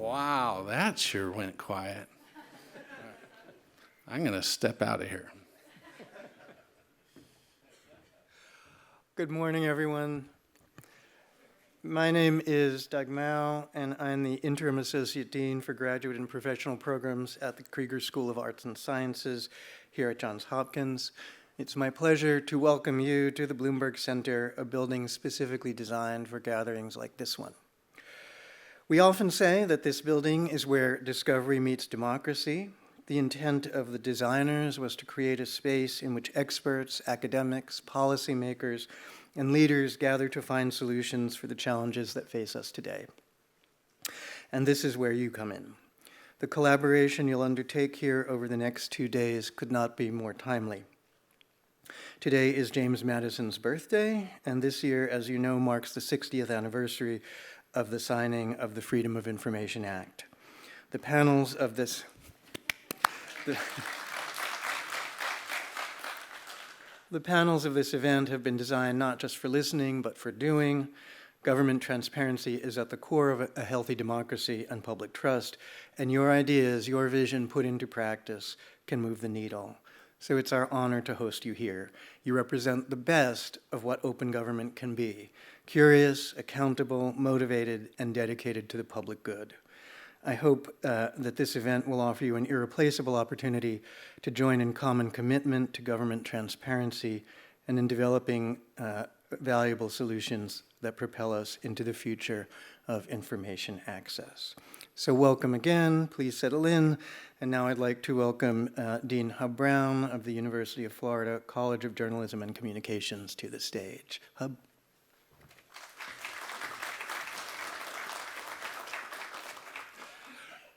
Wow, that sure went quiet. I'm going to step out of here. Good morning, everyone. My name is Doug Mao, and I'm the Interim Associate Dean for Graduate and Professional Programs at the Krieger School of Arts and Sciences here at Johns Hopkins. It's my pleasure to welcome you to the Bloomberg Center, a building specifically designed for gatherings like this one. We often say that this building is where discovery meets democracy. The intent of the designers was to create a space in which experts, academics, policymakers, and leaders gather to find solutions for the challenges that face us today. And this is where you come in. The collaboration you'll undertake here over the next 2 days could not be more timely. Today is James Madison's birthday, and this year, as you know, marks the 60th anniversary of the signing of the Freedom of Information Act. The panels of this The panels of this event have been designed not just for listening, but for doing. Government transparency is at the core of a healthy democracy and public trust, and your ideas, your vision put into practice can move the needle. So it's our honor to host you here. You represent the best of what open government can be: curious, accountable, motivated, and dedicated to the public good. I hope that this event will offer you an irreplaceable opportunity to join in common commitment to government transparency and in developing valuable solutions that propel us into the future of information access. So welcome again, please settle in. And now I'd like to welcome Dean Hub Brown of the University of Florida College of Journalism and Communications to the stage. Hub.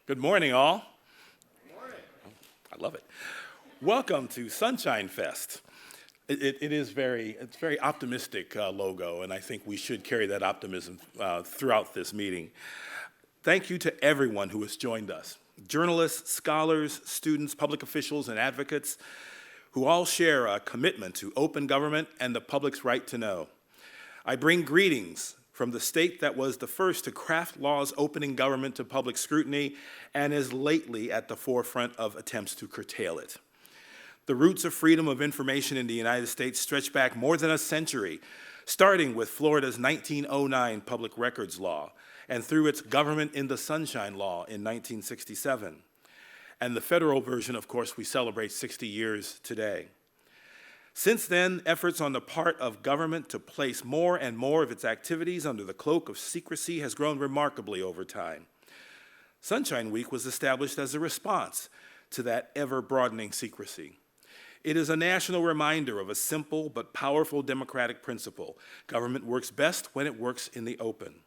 Good morning, all. Good morning. I love it. Welcome to Sunshine Fest. It's very optimistic logo, and I think we should carry that optimism throughout this meeting. Thank you to everyone who has joined us: journalists, scholars, students, public officials, and advocates who all share a commitment to open government and the public's right to know. I bring greetings from the state that was the first to craft laws opening government to public scrutiny and is lately at the forefront of attempts to curtail it. The roots of freedom of information in the United States stretch back more than a century, starting with Florida's 1909 Public Records Law and through its Government in the Sunshine Law in 1967. And the federal version, of course, we celebrate 60 years today. Since then, efforts on the part of government to place more and more of its activities under the cloak of secrecy has grown remarkably over time. Sunshine Week was established as a response to that ever-broadening secrecy. It is a national reminder of a simple but powerful democratic principle: government works best when it works in the open.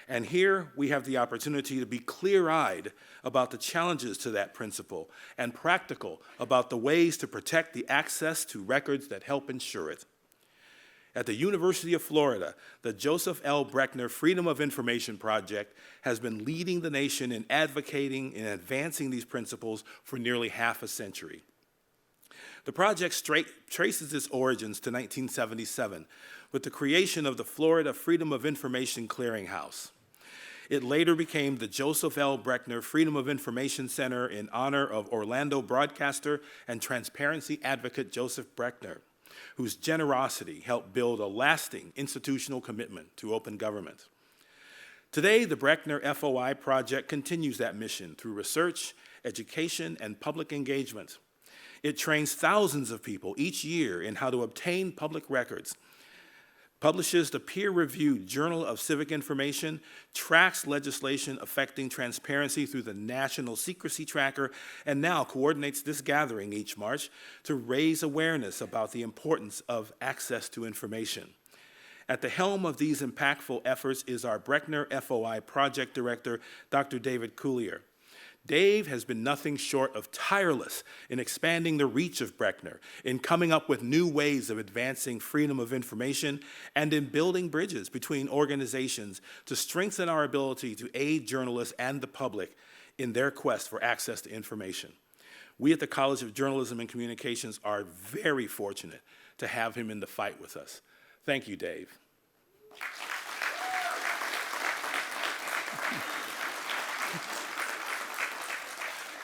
And here we have the opportunity to be clear-eyed about the challenges to that principle and practical about the ways to protect the access to records that help ensure it. At the University of Florida, the Joseph L. Brechner Freedom of Information Project has been leading the nation in advocating and advancing these principles for nearly half a century. The project traces its origins to 1977 with the creation of the Florida Freedom of Information Clearinghouse. It later became the Joseph L. Brechner Freedom of Information Center in honor of Orlando broadcaster and transparency advocate Joseph Brechner, whose generosity helped build a lasting institutional commitment to open government. Today, the Brechner FOI project continues that mission through research, education, and public engagement. It trains thousands of people each year in how to obtain public records, publishes the peer-reviewed Journal of Civic Information, tracks legislation affecting transparency through the National Secrecy Tracker, and now coordinates this gathering each March to raise awareness about the importance of access to information. At the helm of these impactful efforts is our Brechner FOI Project Director, Dr. David Coulier. Dave has been nothing short of tireless in expanding the reach of Brechner, in coming up with new ways of advancing freedom of information, and in building bridges between organizations to strengthen our ability to aid journalists and the public in their quest for access to information. We at the College of Journalism and Communications are very fortunate to have him in the fight with us. Thank you, Dave.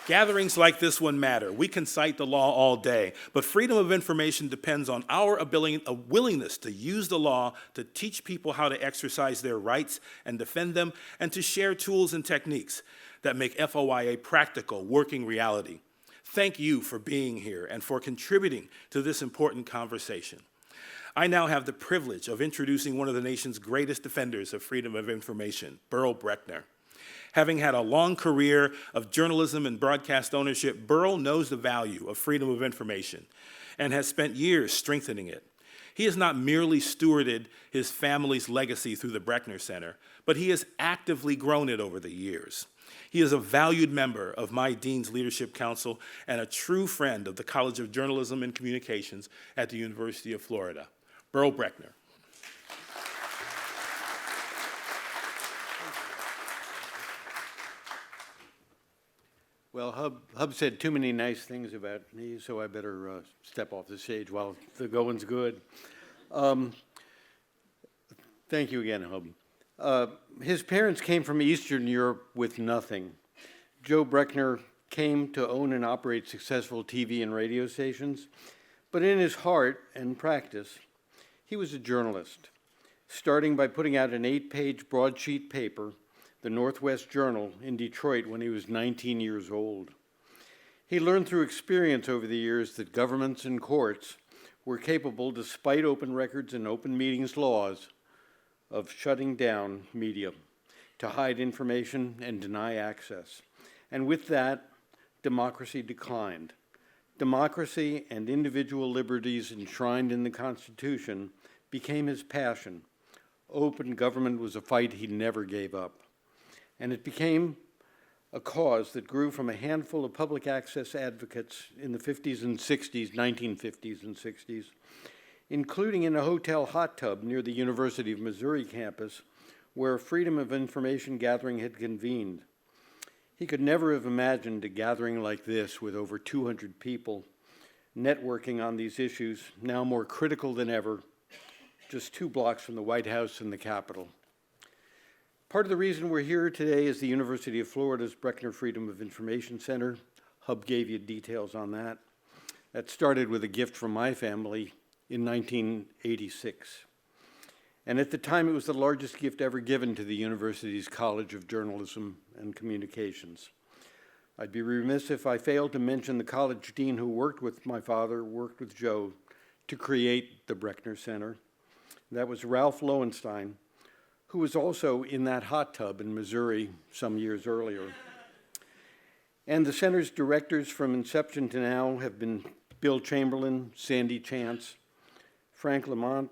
Gatherings like this one matter. We can cite the law all day, but freedom of information depends on our ability, a willingness to use the law to teach people how to exercise their rights and defend them, and to share tools and techniques that make FOIA practical, working reality. Thank you for being here and for contributing to this important conversation. I now have the privilege of introducing one of the nation's greatest defenders of freedom of information, Burl Brechner. Having had a long career of journalism and broadcast ownership, Burl knows the value of freedom of information and has spent years strengthening it. He has not merely stewarded his family's legacy through the Brechner Center, but he has actively grown it over the years. He is a valued member of my Dean's Leadership Council and a true friend of the College of Journalism and Communications at the University of Florida. Burl Brechner. Well, Hub said too many nice things about me, so I better step off the stage while the going's good. Thank you again, Hub. His parents came from Eastern Europe with nothing. Joe Brechner came to own and operate successful TV and radio stations, but in his heart and practice, he was a journalist, starting by putting out an 8-page broadsheet paper, the Northwest Journal, in Detroit when he was 19 years old. He learned through experience over the years that governments and courts were capable, despite open records and open meetings laws, of shutting down media to hide information and deny access. And with that, democracy declined. Democracy and individual liberties enshrined in the Constitution became his passion. Open government was a fight he never gave up. And it became a cause that grew from a handful of public access advocates in the 50s and 60s, 1950s and 60s, including in a hotel hot tub near the University of Missouri campus, where Freedom of Information Gathering had convened. He could never have imagined a gathering like this with over 200 people networking on these issues, now more critical than ever, just 2 blocks from the White House and the Capitol. Part of the reason we're here today is the University of Florida's Brechner Freedom of Information Center. Hub gave you details on that. That started with a gift from my family in 1986. And at the time, it was the largest gift ever given to the university's College of Journalism and Communications. I'd be remiss if I failed to mention the college dean who worked with my father, worked with Joe, to create the Brechner Center. That was Ralph Lowenstein, who was also in that hot tub in Missouri some years earlier. And the center's directors from inception to now have been Bill Chamberlain, Sandy Chance, Frank Lamont,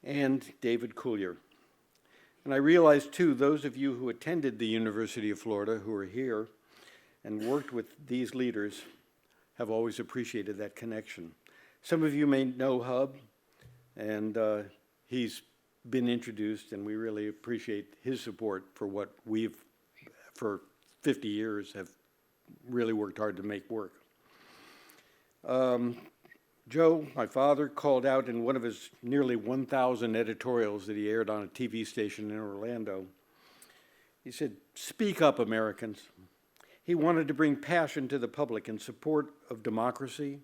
and David Coulier. And I realize, too, those of you who attended the University of Florida, who are here, and worked with these leaders, have always appreciated that connection. Some of you may know Hub, and he's been introduced, and we really appreciate his support for what we've, for 50 years, have really worked hard to make work. Joe, my father, called out in one of his nearly 1,000 editorials that he aired on a TV station in Orlando. He said, "Speak up, Americans." He wanted to bring passion to the public in support of democracy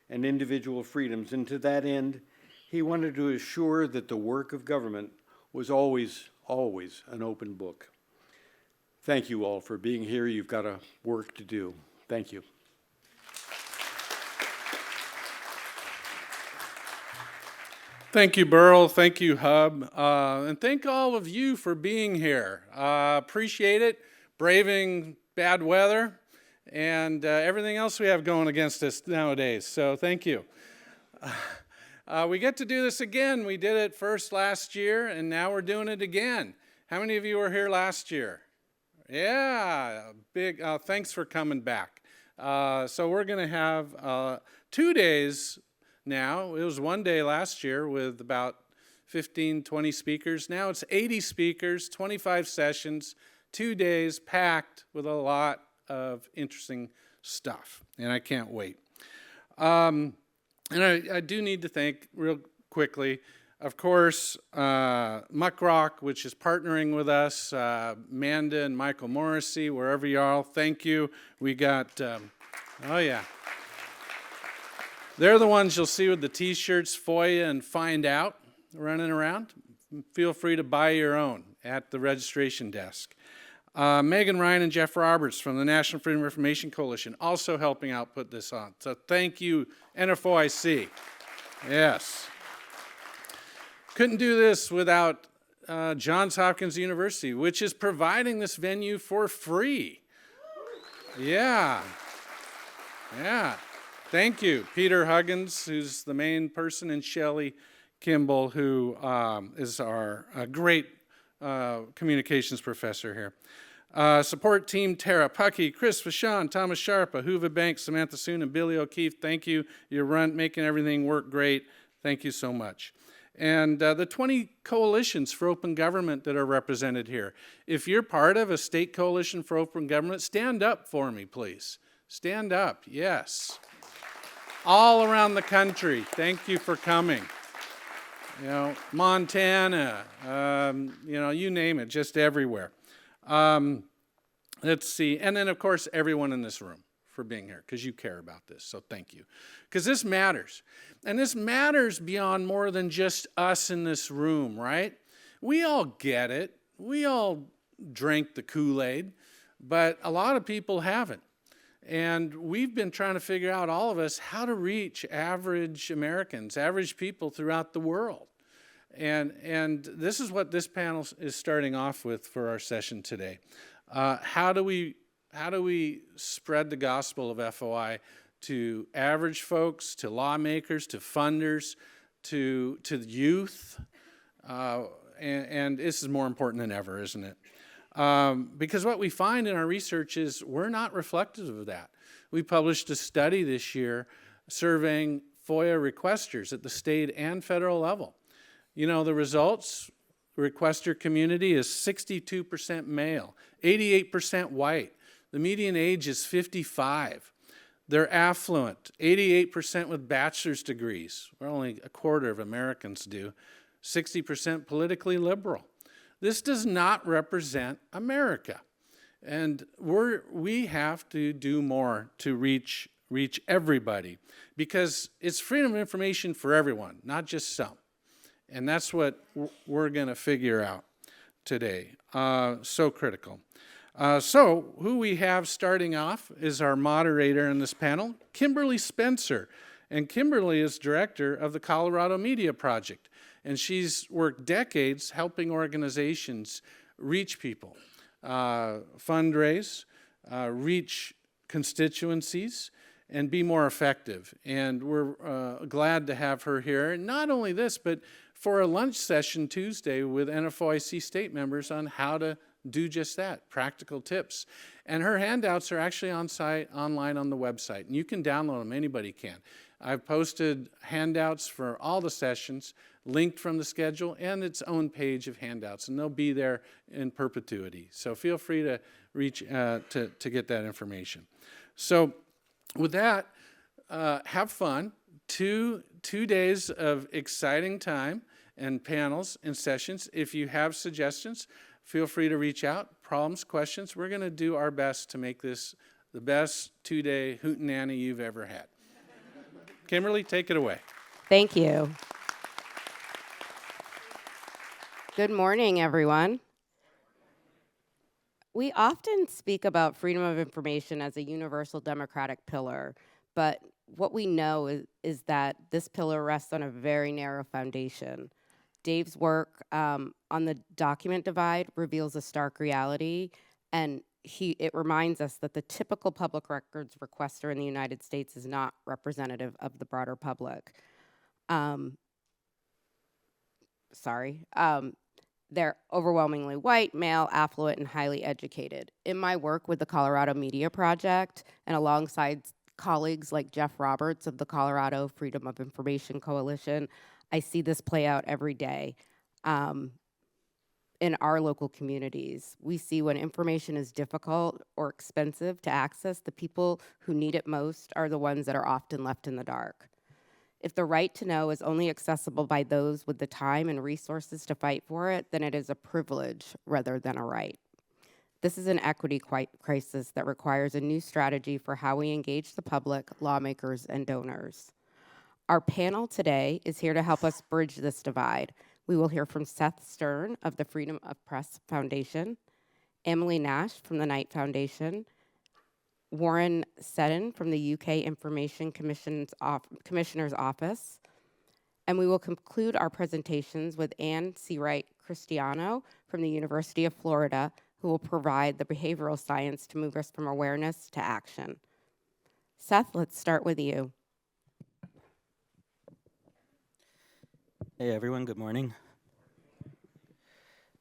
and individual freedoms, and to that end, he wanted to assure that the work of government was always, always an open book. Thank you all for being here. You've got a work to do. Thank you. Thank you, Burl. Thank you, Hub. And thank all of you for being here. Appreciate it. Braving bad weather and everything else we have going against us nowadays. So thank you. We get to do this again. We did it first last year, and now we're doing it again. How many of you were here last year? Yeah, big. Thanks for coming back. So we're going to have 2 days now. It was 1 day last year with about 15, 20 speakers. Now it's 80 speakers, 25 sessions, 2 days packed with a lot of interesting stuff, and I can't wait. And I do need to thank real quickly Of course, Muck Rock, which is partnering with us, Amanda and Michael Morrissey, wherever you are, thank you. We got, oh yeah. They're the ones you'll see with the t-shirts, FOIA and Find Out, running around. Feel free to buy your own at the registration desk. Megan Ryan and Jeff Roberts from the National Freedom of Information Coalition also helping out put this on. So thank you, NFOIC. Yes. Couldn't do this without Johns Hopkins University, which is providing this venue for free. Yeah. Yeah. Thank you. Peter Huggins, who's the main person, and Shelley Kimball, who is our great communications professor here. Support team Tara Puckey, Chris Vachon, Thomas Sharpa, Huva Banks, Samantha Soon, and Billy O'Keefe. Thank you. You're making everything work great. Thank you so much. And the 20 coalitions for open government that are represented here. If you're part of a state coalition for open government, stand up for me, please. Stand up, yes. All around the country, thank you for coming. You know, Montana, you know, you name it, just everywhere. Let's see, and then of course everyone in this room for being here, because you care about this, so thank you. Because this matters, and this matters beyond more than just us in this room, right? We all get it, we all drank the Kool-Aid, but a lot of people haven't. And we've been trying to figure out, all of us, how to reach average Americans, average people throughout the world. And this is what this panel is starting off with for our session today. How do we spread the gospel of FOI to average folks, to lawmakers, to funders, to the youth? And this is more important than ever, isn't it? Because what we find in our research is we're not reflective of that. We published a study this year surveying FOIA requesters at the state and federal level. You know, the results, requester community is 62% male, 88% white. The median age is 55. They're affluent, 88% with bachelor's degrees, where only a quarter of Americans do, 60% politically liberal. This does not represent America. And we have to do more to reach everybody, because it's freedom of information for everyone, not just some. And that's what we're going to figure out today. So critical. So who we have starting off is our moderator in this panel, Kimberly Spencer. And Kimberly is director of the Colorado Media Project. And she's worked decades helping organizations reach people, fundraise, reach constituencies, and be more effective. And we're glad to have her here. And not only this, but for a lunch session Tuesday with NFOIC state members on how to do just that, practical tips. And her handouts are actually online on the website, and you can download them, anybody can. I've posted handouts for all the sessions, linked from the schedule, and its own page of handouts, and they'll be there in perpetuity. So feel free to reach to get that information. So with that, have fun. Two days of exciting time and panels and sessions. If you have suggestions, feel free to reach out. Problems, questions. We're going to do our best to make this the best 2-day hootenanny you've ever had. Kimberly, take it away. Thank you. Good morning, everyone. We often speak about freedom of information as a universal democratic pillar, but what we know is that this pillar rests on a very narrow foundation. Dave's work on the document divide reveals a stark reality, and it reminds us that the typical public records requester in the United States is not representative of the broader public. They're overwhelmingly white, male, affluent, and highly educated. In my work with the Colorado Media Project and alongside colleagues like Jeff Roberts of the Colorado Freedom of Information Coalition, I see this play out every day in our local communities. We see when information is difficult or expensive to access, the people who need it most are the ones that are often left in the dark. If the right to know is only accessible by those with the time and resources to fight for it, then it is a privilege rather than a right. This is an equity crisis that requires a new strategy for how we engage the public, lawmakers, and donors. Our panel today is here to help us bridge this divide. We will hear from Seth Stern of the Freedom of Press Foundation, Amalie Nash from the Knight Foundation, Warren Seddon from the UK Information Commissioner's Office, and we will conclude our presentations with Searight Christiano from the University of Florida, who will provide the behavioral science to move us from awareness to action. Seth, let's start with you. Hey everyone, good morning.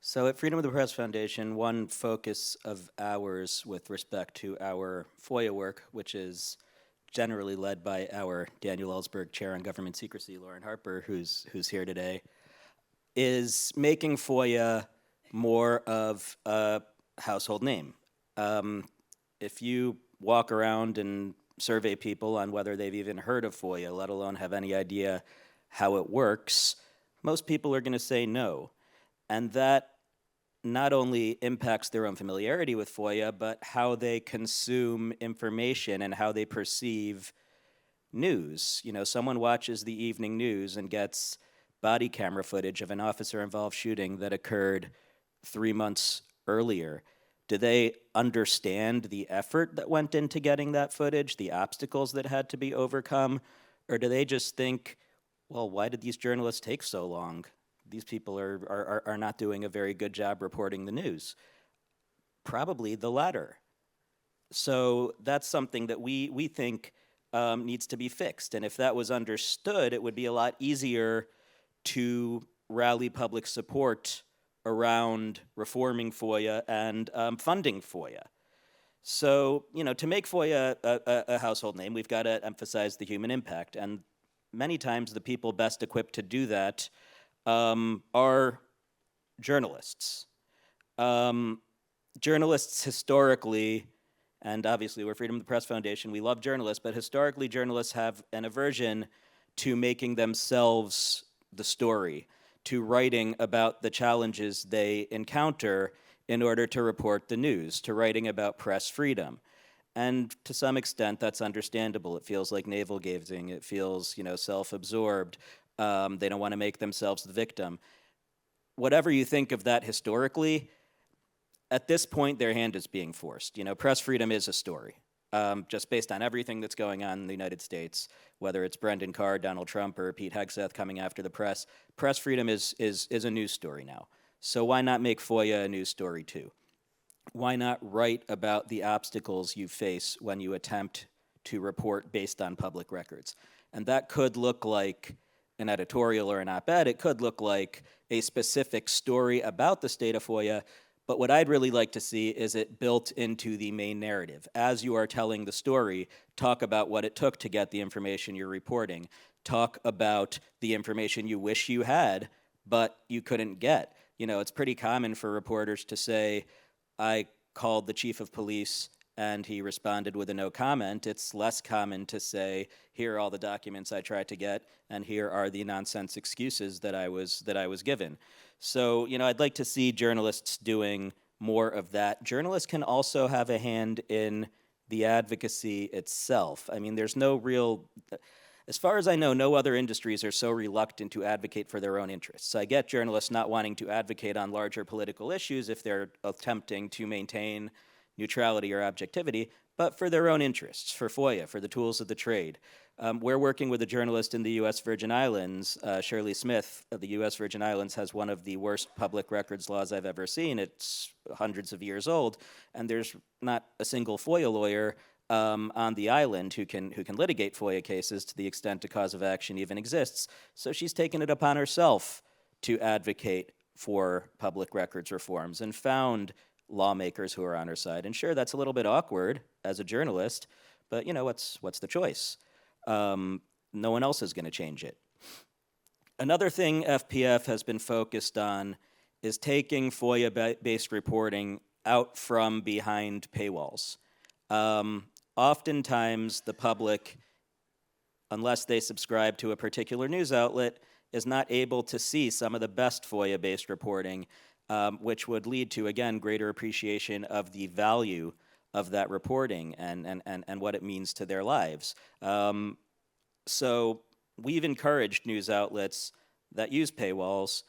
So at Freedom of the Press Foundation, one focus of ours with respect to our FOIA work, which is generally led by our Daniel Ellsberg Chair on Government Secrecy, Lauren Harper, who's here today, is making FOIA more of a household name. If you walk around and survey people on whether they've even heard of FOIA, let alone have any idea how it works, most people are going to say no. And that not only impacts their own familiarity with FOIA, but how they consume information and how they perceive news. You know, someone watches the evening news and gets body camera footage of an officer-involved shooting that occurred 3 months earlier. Do they understand the effort that went into getting that footage, the obstacles that had to be overcome, or do they just think, well, why did these journalists take so long? These people are not doing a very good job reporting the news. Probably the latter. So that's something that we think needs to be fixed. And if that was understood, it would be a lot easier to rally public support around reforming FOIA and funding FOIA. So, you know, to make FOIA a household name, we've got to emphasize the human impact. And many times the people best equipped to do that are journalists. Journalists historically, and obviously we're Freedom of the Press Foundation, we love journalists, but historically journalists have an aversion to making themselves the story, to writing about the challenges they encounter in order to report the news, to writing about press freedom. And to some extent, that's understandable. It feels like navel-gazing. It feels, you know, self-absorbed. They don't want to make themselves the victim. Whatever you think of that historically, at this point, their hand is being forced. You know, press freedom is a story. Just based on everything that's going on in the United States, whether it's Brendan Carr, Donald Trump, or Pete Hegseth coming after the press freedom is a news story now. So why not make FOIA a news story too? Why not write about the obstacles you face when you attempt to report based on public records? And that could look like an editorial or an op-ed. It could look like a specific story about the state of FOIA. But what I'd really like to see is it built into the main narrative. As you are telling the story, talk about what it took to get the information you're reporting. Talk about the information you wish you had, but you couldn't get. You know, it's pretty common for reporters to say, I called the chief of police and he responded with a no comment. It's less common to say, here are all the documents I tried to get, and here are the nonsense excuses that I was given. So, you know, I'd like to see journalists doing more of that. Journalists can also have a hand in the advocacy itself. I mean, there's no real, as far as I know, no other industries are so reluctant to advocate for their own interests. I get journalists not wanting to advocate on larger political issues if they're attempting to maintain neutrality or objectivity, but for their own interests, for FOIA, for the tools of the trade. We're working with a journalist in the U.S. Virgin Islands, Shirley Smith of the U.S. Virgin Islands has one of the worst public records laws I've ever seen. It's hundreds of years old, and there's not a single FOIA lawyer on the island who can litigate FOIA cases to the extent a cause of action even exists. So she's taken it upon herself to advocate for public records reforms and found lawmakers who are on her side. And sure, that's a little bit awkward as a journalist, but you know, what's the choice? No one else is going to change it. Another thing FPF has been focused on is taking FOIA-based reporting out from behind paywalls. Oftentimes, the public unless they subscribe to a particular news outlet, is not able to see some of the best FOIA-based reporting, which would lead to, again, greater appreciation of the value of that reporting and what it means to their lives. So we've encouraged news outlets that use paywalls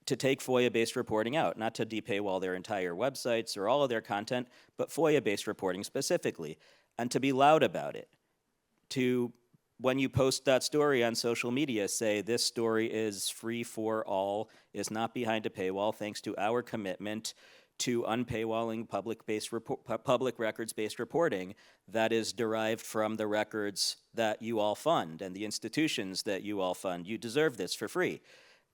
to take FOIA-based reporting out, not to depaywall their entire websites or all of their content, but FOIA-based reporting specifically, and to be loud about it. To, when you post that story on social media, say this story is free for all, is not behind a paywall, thanks to our commitment to unpaywalling public records-based reporting that is derived from the records that you all fund and the institutions that you all fund. You deserve this for free.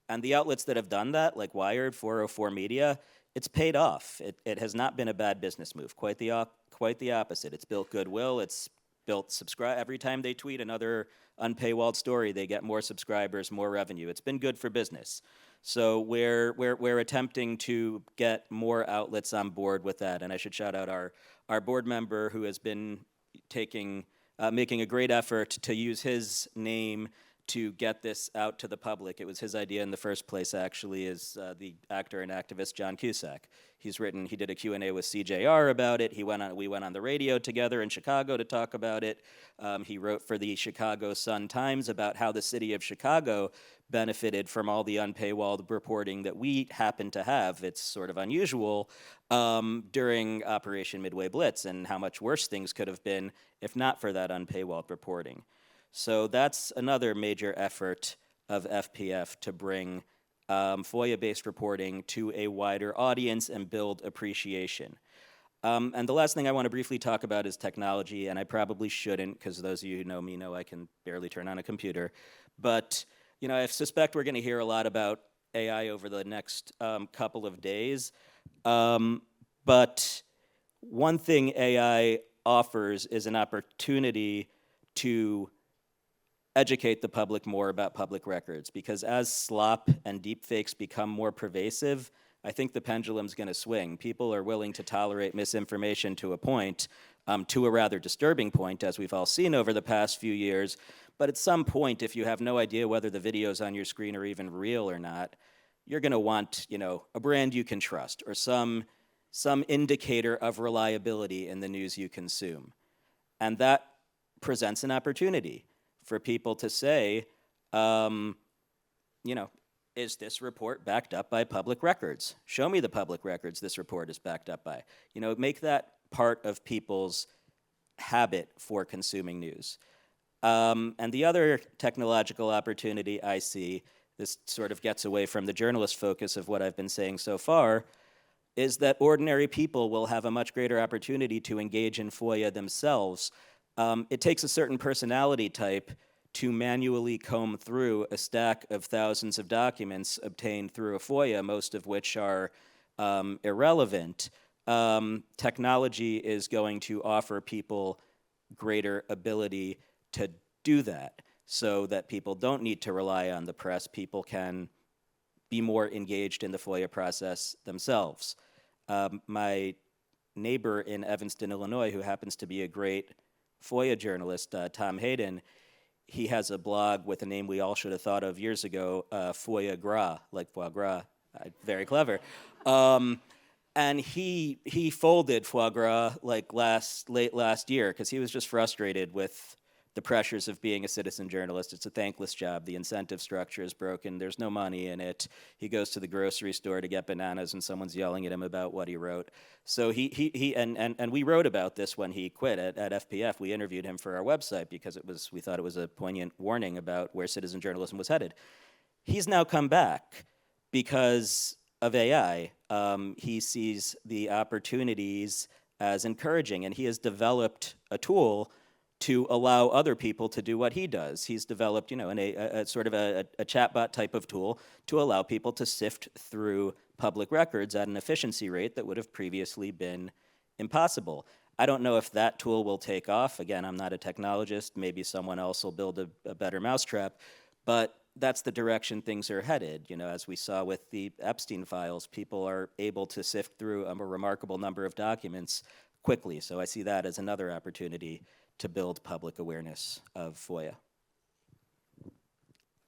And the outlets that have done that, like Wired, 404 Media, it's paid off. It has not been a bad business move. Quite the opposite. It's built goodwill. It's built subscribe. Every time they tweet another unpaywalled story, they get more subscribers, more revenue. It's been good for business. So we're attempting to get more outlets on board with that. And I should shout out our board member who has been making a great effort to use his name to get this out to the public. It was his idea in the first place, actually, is the actor and activist John Cusack. He did a Q&A with CJR about it. We went on the radio together in Chicago to talk about it. He wrote for the Chicago Sun-Times about how the city of Chicago benefited from all the unpaywalled reporting that we happen to have. It's sort of unusual during Operation Midway Blitz, and how much worse things could have been if not for that unpaywalled reporting. So that's another major effort of FPF to bring FOIA-based reporting to a wider audience and build appreciation. And the last thing I want to briefly talk about is technology, and I probably shouldn't, because those of you who know me know I can barely turn on a computer. But I suspect we're going to hear a lot about AI over the next couple of days. But one thing AI offers is an opportunity to educate the public more about public records, because as slop and deepfakes become more pervasive, I think the pendulum's going to swing. People are willing to tolerate misinformation to a point, to a rather disturbing point, as we've all seen over the past few years. But at some point, if you have no idea whether the videos on your screen are even real or not, you're going to want, a brand you can trust, or some indicator of reliability in the news you consume. And that presents an opportunity for people to say, is this report backed up by public records? Show me the public records this report is backed up by. Make that part of people's habit for consuming news. And the other technological opportunity I see, this sort of gets away from the journalist focus of what I've been saying so far, is that ordinary people will have a much greater opportunity to engage in FOIA themselves. It takes a certain personality type to manually comb through a stack of thousands of documents obtained through a FOIA, most of which are irrelevant. Technology is going to offer people greater ability to do that, so that people don't need to rely on the press. People can be more engaged in the FOIA process themselves. My neighbor in Evanston, Illinois, who happens to be a great FOIA journalist, Tom Hayden, he has a blog with a name we all should have thought of years ago, FOIA Gras, like foie gras, very clever. And he folded foie gras like late last year because he was just frustrated with the pressures of being a citizen journalist. It's a thankless job. The incentive structure is broken. There's no money in it. He goes to the grocery store to get bananas and someone's yelling at him about what he wrote. So and we wrote about this when he quit at FPF. We interviewed him for our website because we thought it was a poignant warning about where citizen journalism was headed. He's now come back because of AI. He sees the opportunities as encouraging, and he has developed a tool to allow other people to do what he does. He's developed, a sort of a chatbot type of tool to allow people to sift through public records at an efficiency rate that would have previously been impossible. I don't know if that tool will take off. Again, I'm not a technologist. Maybe someone else will build a better mousetrap, but that's the direction things are headed. As we saw with the Epstein files, people are able to sift through a remarkable number of documents quickly. So I see that as another opportunity to build public awareness of FOIA.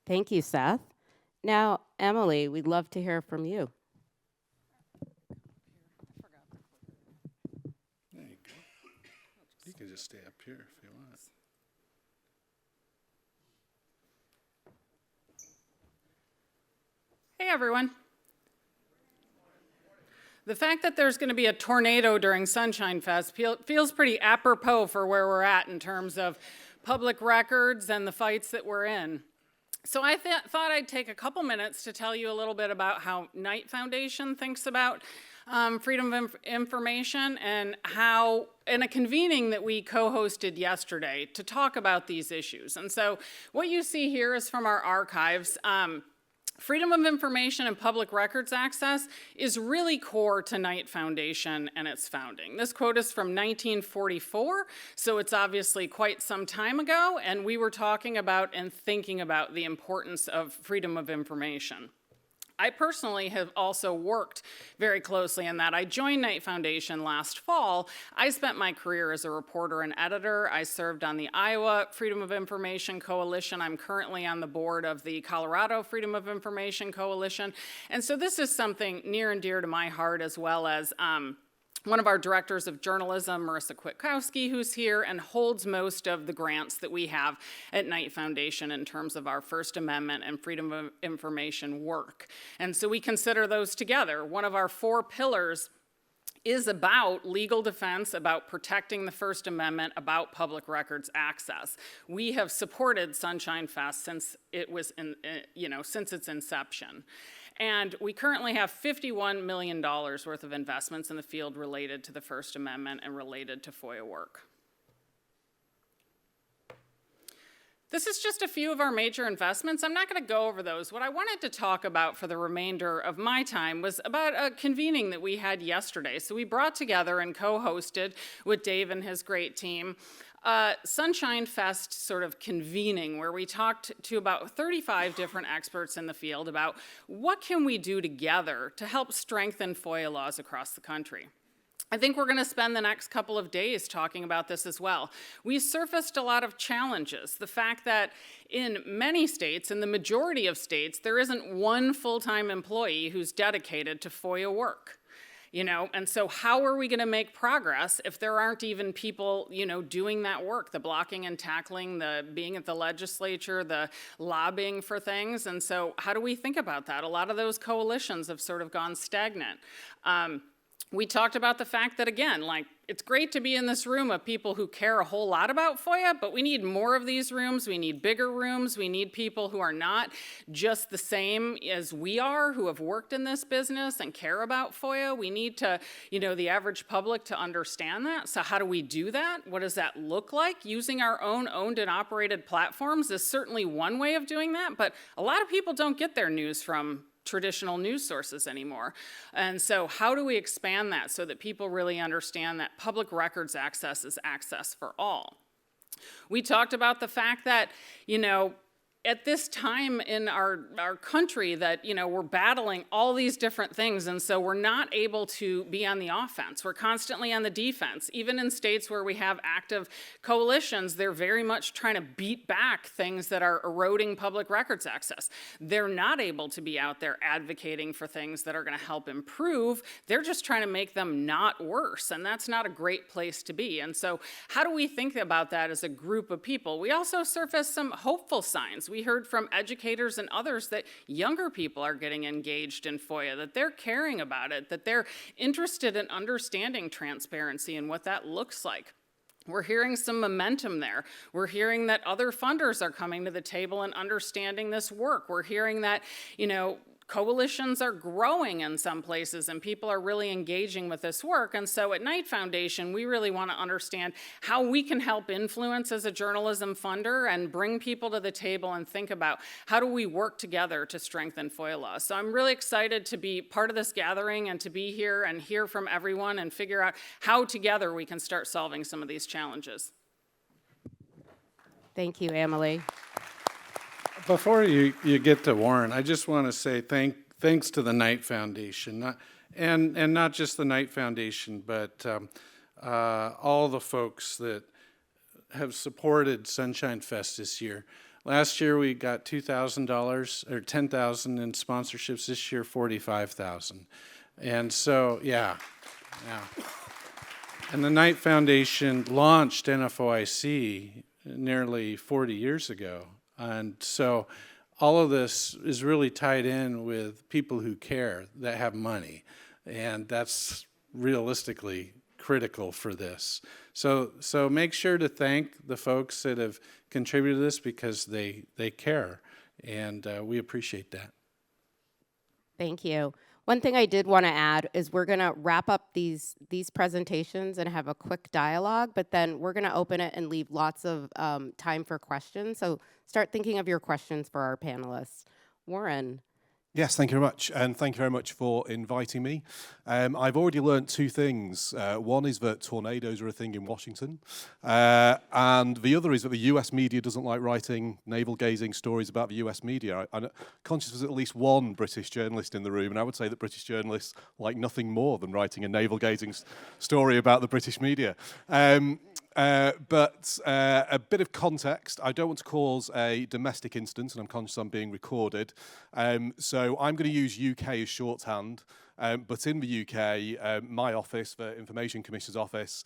Thank you, Seth. Now, Amalie, we'd love to hear from you. There you go. You can just stay up here if you want. Hey everyone. The fact that there's going to be a tornado during Sunshine Fest feels pretty apropos for where we're at in terms of public records and the fights that we're in. So I thought I'd take a couple minutes to tell you a little bit about how Knight Foundation thinks about freedom of information and how, in a convening that we co-hosted yesterday to talk about these issues. And so what you see here is from our archives. Freedom of information and public records access is really core to Knight Foundation and its founding. This quote is from 1944, so it's obviously quite some time ago, and we were talking about and thinking about the importance of freedom of information. I personally have also worked very closely in that. I joined Knight Foundation last fall. I spent my career as a reporter and editor. I served on the Iowa Freedom of Information Coalition. I'm currently on the board of the Colorado Freedom of Information Coalition. And so this is something near and dear to my heart, as well as one of our directors of journalism, Marissa Kwiatkowski, who's here and holds most of the grants that we have at Knight Foundation in terms of our First Amendment and freedom of information work. And so we consider those together. One of our 4 pillars is about legal defense, about protecting the First Amendment, about public records access. We have supported Sunshine Fest since it was since its inception. And we currently have $51 million worth of investments in the field related to the First Amendment and related to FOIA work. This is just a few of our major investments. I'm not going to go over those. What I wanted to talk about for the remainder of my time was about a convening that we had yesterday. So we brought together and co-hosted with Dave and his great team Sunshine Fest sort of convening where we talked to about 35 different experts in the field about what can we do together to help strengthen FOIA laws across the country. I think we're going to spend the next couple of days talking about this as well. We surfaced a lot of challenges. The fact that in many states, in the majority of states, there isn't one full-time employee who's dedicated to FOIA work. And so how are we going to make progress if there aren't even people, doing that work, the blocking and tackling, the being at the legislature, the lobbying for things? And so how do we think about that? A lot of those coalitions have sort of gone stagnant. We talked about the fact that, again, it's great to be in this room of people who care a whole lot about FOIA, but we need more of these rooms. We need bigger rooms. We need people who are not just the same as we are, who have worked in this business and care about FOIA. We need to, the average public to understand that. So how do we do that? What does that look like? Using our own owned and operated platforms is certainly one way of doing that, but a lot of people don't get their news from traditional news sources anymore. And so how do we expand that so that people really understand that public records access is access for all? We talked about the fact that, at this time in our country that, we're battling all these different things, and so we're not able to be on the offense. We're constantly on the defense. Even in states where we have active coalitions, they're very much trying to beat back things that are eroding public records access. They're not able to be out there advocating for things that are going to help improve. They're just trying to make them not worse, and that's not a great place to be. And so how do we think about that as a group of people? We also surfaced some hopeful signs. We heard from educators and others that younger people are getting engaged in FOIA, that they're caring about it, that they're interested in understanding transparency and what that looks like. We're hearing some momentum there. We're hearing that other funders are coming to the table and understanding this work. We're hearing that, coalitions are growing in some places and people are really engaging with this work. And so at Knight Foundation, we really want to understand how we can help influence as a journalism funder and bring people to the table and think about how do we work together to strengthen FOIA laws. So I'm really excited to be part of this gathering and to be here and hear from everyone and figure out how together we can start solving some of these challenges. Thank you, Amalie. Before you get to Warren, I just want to say thanks to the Knight Foundation, and not just the Knight Foundation, but all the folks that have supported Sunshine Fest this year. Last year we got $2,000 or $10,000 in sponsorships. This year $45,000, and so yeah. And the Knight Foundation launched NFOIC nearly 40 years ago, and so all of this is really tied in with people who care, that have money, and that's realistically critical for this. So make sure to thank the folks that have contributed to this because they care, and we appreciate that. Thank you. One thing I did want to add is we're going to wrap up these presentations and have a quick dialogue, but then we're going to open it and leave lots of time for questions. So start thinking of your questions for our panelists. Warren. Yes, thank you very much, and thank you very much for inviting me. I've already learned two things. One is that tornadoes are a thing in Washington, and the other is that the US media doesn't like writing navel-gazing stories about the US media. I'm conscious there's at least one British journalist in the room, and I would say that British journalists like nothing more than writing a navel-gazing story about the British media. But a bit of context, I don't want to cause a domestic instance, and I'm conscious I'm being recorded. So I'm going to use UK as shorthand. But in the UK, my office, the Information Commissioner's office,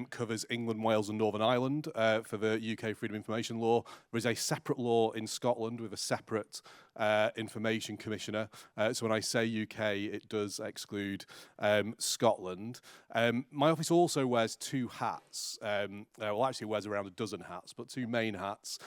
covers England, Wales and Northern Ireland for the UK Freedom of Information Law. There is a separate law in Scotland with a separate Information Commissioner. So when I say UK, it does exclude Scotland. My office also wears two hats. Well, actually wears around a dozen hats, but two main hats.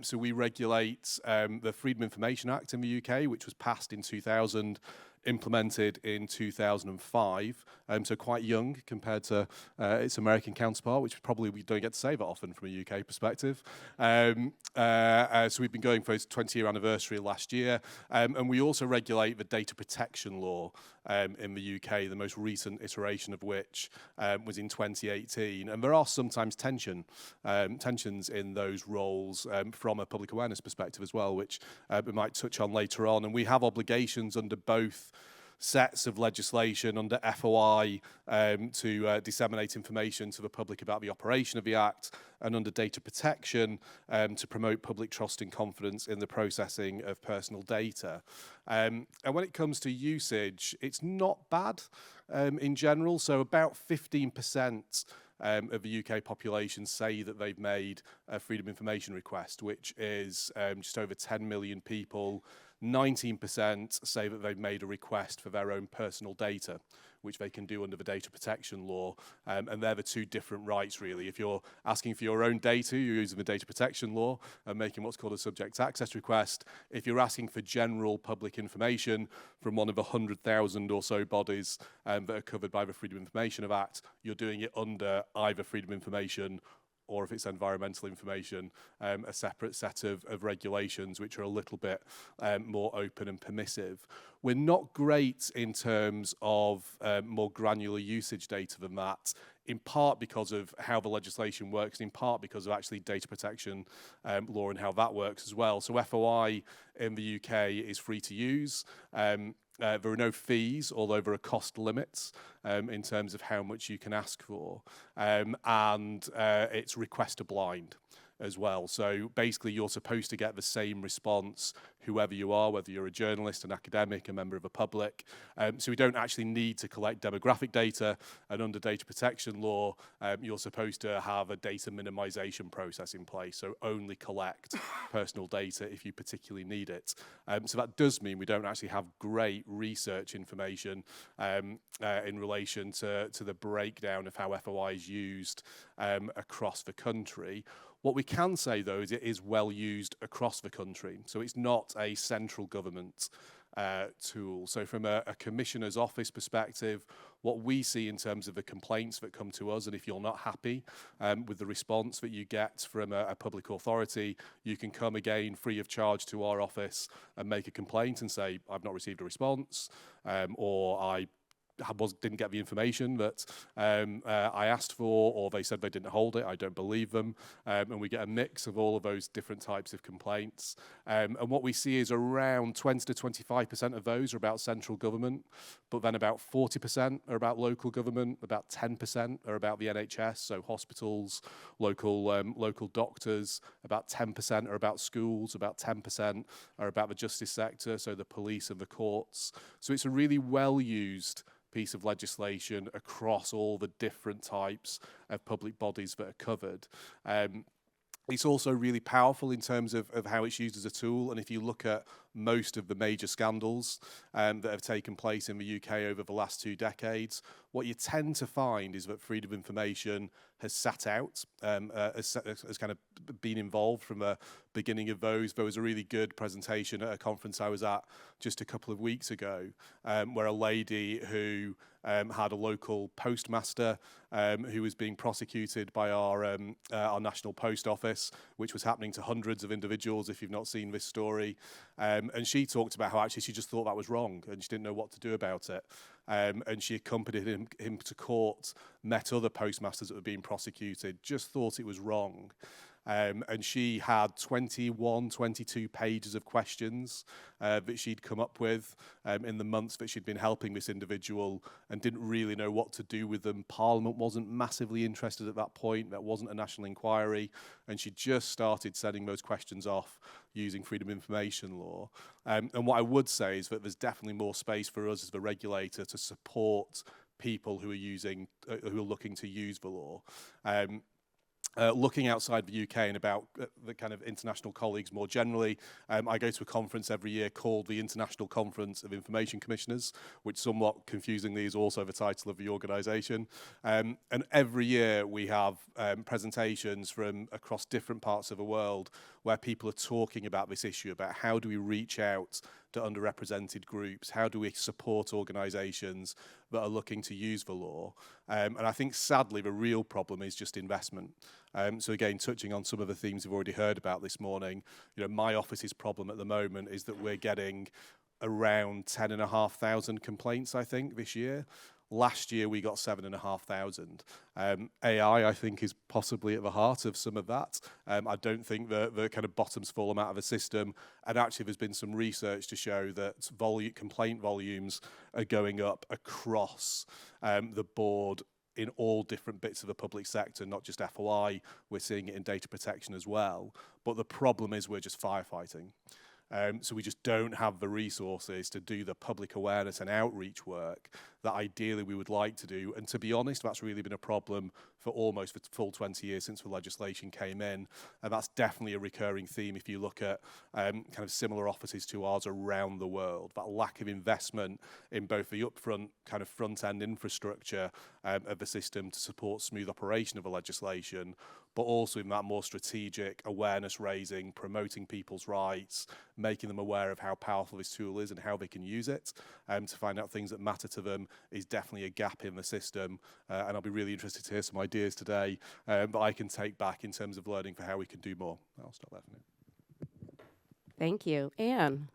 So we regulate the Freedom of Information Act in the UK, which was passed in 2000, implemented in 2005, so quite young compared to its American counterpart, which probably we don't get to say that often from a UK perspective. So we've been going for its 20-year anniversary last year, and we also regulate the data protection law in the UK, the most recent iteration of which was in 2018. And there are sometimes tensions in those roles from a public awareness perspective as well, which we might touch on later on. And we have obligations under both sets of legislation under FOI to disseminate information to the public about the operation of the Act, and under data protection to promote public trust and confidence in the processing of personal data. And when it comes to usage, it's not bad in general. So about 15% of the UK population say that they've made a Freedom of Information request, which is just over 10 million people. 19% say that they've made a request for their own personal data, which they can do under the data protection law. And they're the two different rights, really. If you're asking for your own data, you're using the data protection law and making what's called a subject access request. If you're asking for general public information from one of the 100,000 or so bodies that are covered by the Freedom of Information Act, you're doing it under either Freedom of Information or if it's environmental information, a separate set of regulations which are a little bit more open and permissive. We're not great in terms of more granular usage data than that, in part because of how the legislation works, in part because of actually data protection law and how that works as well. So FOI in the UK is free to use. There are no fees, although there are cost limits in terms of how much you can ask for. And it's request blind as well. So basically you're supposed to get the same response whoever you are, whether you're a journalist, an academic, a member of the public. So we don't actually need to collect demographic data, and under data protection law, you're supposed to have a data minimization process in place, so only collect personal data if you particularly need it. So that does mean we don't actually have great research information in relation to the breakdown of how FOI is used across the country. What we can say, though, is it is well used across the country. So it's not a central government tool. So from a commissioner's office perspective, what we see in terms of the complaints that come to us, and if you're not happy with the response that you get from a public authority, you can come again free of charge to our office and make a complaint and say, I've not received a response, or I didn't get the information that I asked for, or they said they didn't hold it. I don't believe them. And we get a mix of all of those different types of complaints. And what we see is around 20 to 25% of those are about central government, but then about 40% are about local government, about 10% are about the NHS, so hospitals, local doctors, about 10% are about schools, about 10% are about the justice sector, so the police and the courts. So it's a really well-used piece of legislation across all the different types of public bodies that are covered. It's also really powerful in terms of how it's used as a tool. And if you look at most of the major scandals that have taken place in the UK over the last 2 decades, what you tend to find is that freedom of information has sat out, has kind of been involved from the beginning of those. There was a really good presentation at a conference I was at just a couple of weeks ago, where a lady who had a local postmaster who was being prosecuted by our National Post Office, which was happening to hundreds of individuals, if you've not seen this story. And she talked about how actually she just thought that was wrong and she didn't know what to do about it. And she accompanied him to court, met other postmasters that were being prosecuted, just thought it was wrong. And she had 22 pages of questions that she'd come up with in the months that she'd been helping this individual and didn't really know what to do with them. Parliament wasn't massively interested at that point. There wasn't a national inquiry. And she just started sending those questions off using freedom of information law. And what I would say is that there's definitely more space for us as the regulator to support people who are looking to use the law. Looking outside the UK and about the kind of international colleagues more generally, I go to a conference every year called the International Conference of Information Commissioners, which somewhat confusingly is also the title of the organisation. And every year we have presentations from across different parts of the world where people are talking about this issue, about how do we reach out to underrepresented groups, how do we support organisations that are looking to use the law. And I think sadly the real problem is just investment. So again, touching on some of the themes we've already heard about this morning, my office's problem at the moment is that we're getting around 10,500 complaints, I think, this year. Last year we got 7,500. AI, I think, is possibly at the heart of some of that. I don't think the kind of bottoms fall out of the system. And actually there's been some research to show that complaint volumes are going up across the board in all different bits of the public sector, not just FOI. We're seeing it in data protection as well. But the problem is we're just firefighting. So we just don't have the resources to do the public awareness and outreach work that ideally we would like to do. And to be honest, that's really been a problem for almost the full 20 years since the legislation came in. And that's definitely a recurring theme if you look at kind of similar offices to ours around the world. That lack of investment in both the upfront kind of front-end infrastructure of the system to support smooth operation of the legislation, but also in that more strategic awareness raising, promoting people's rights, making them aware of how powerful this tool is and how they can use it to find out things that matter to them is definitely a gap in the system. And I'll be really interested to hear some ideas today that I can take back in terms of learning for how we can do more. I'll stop there for now. Thank you. Anne.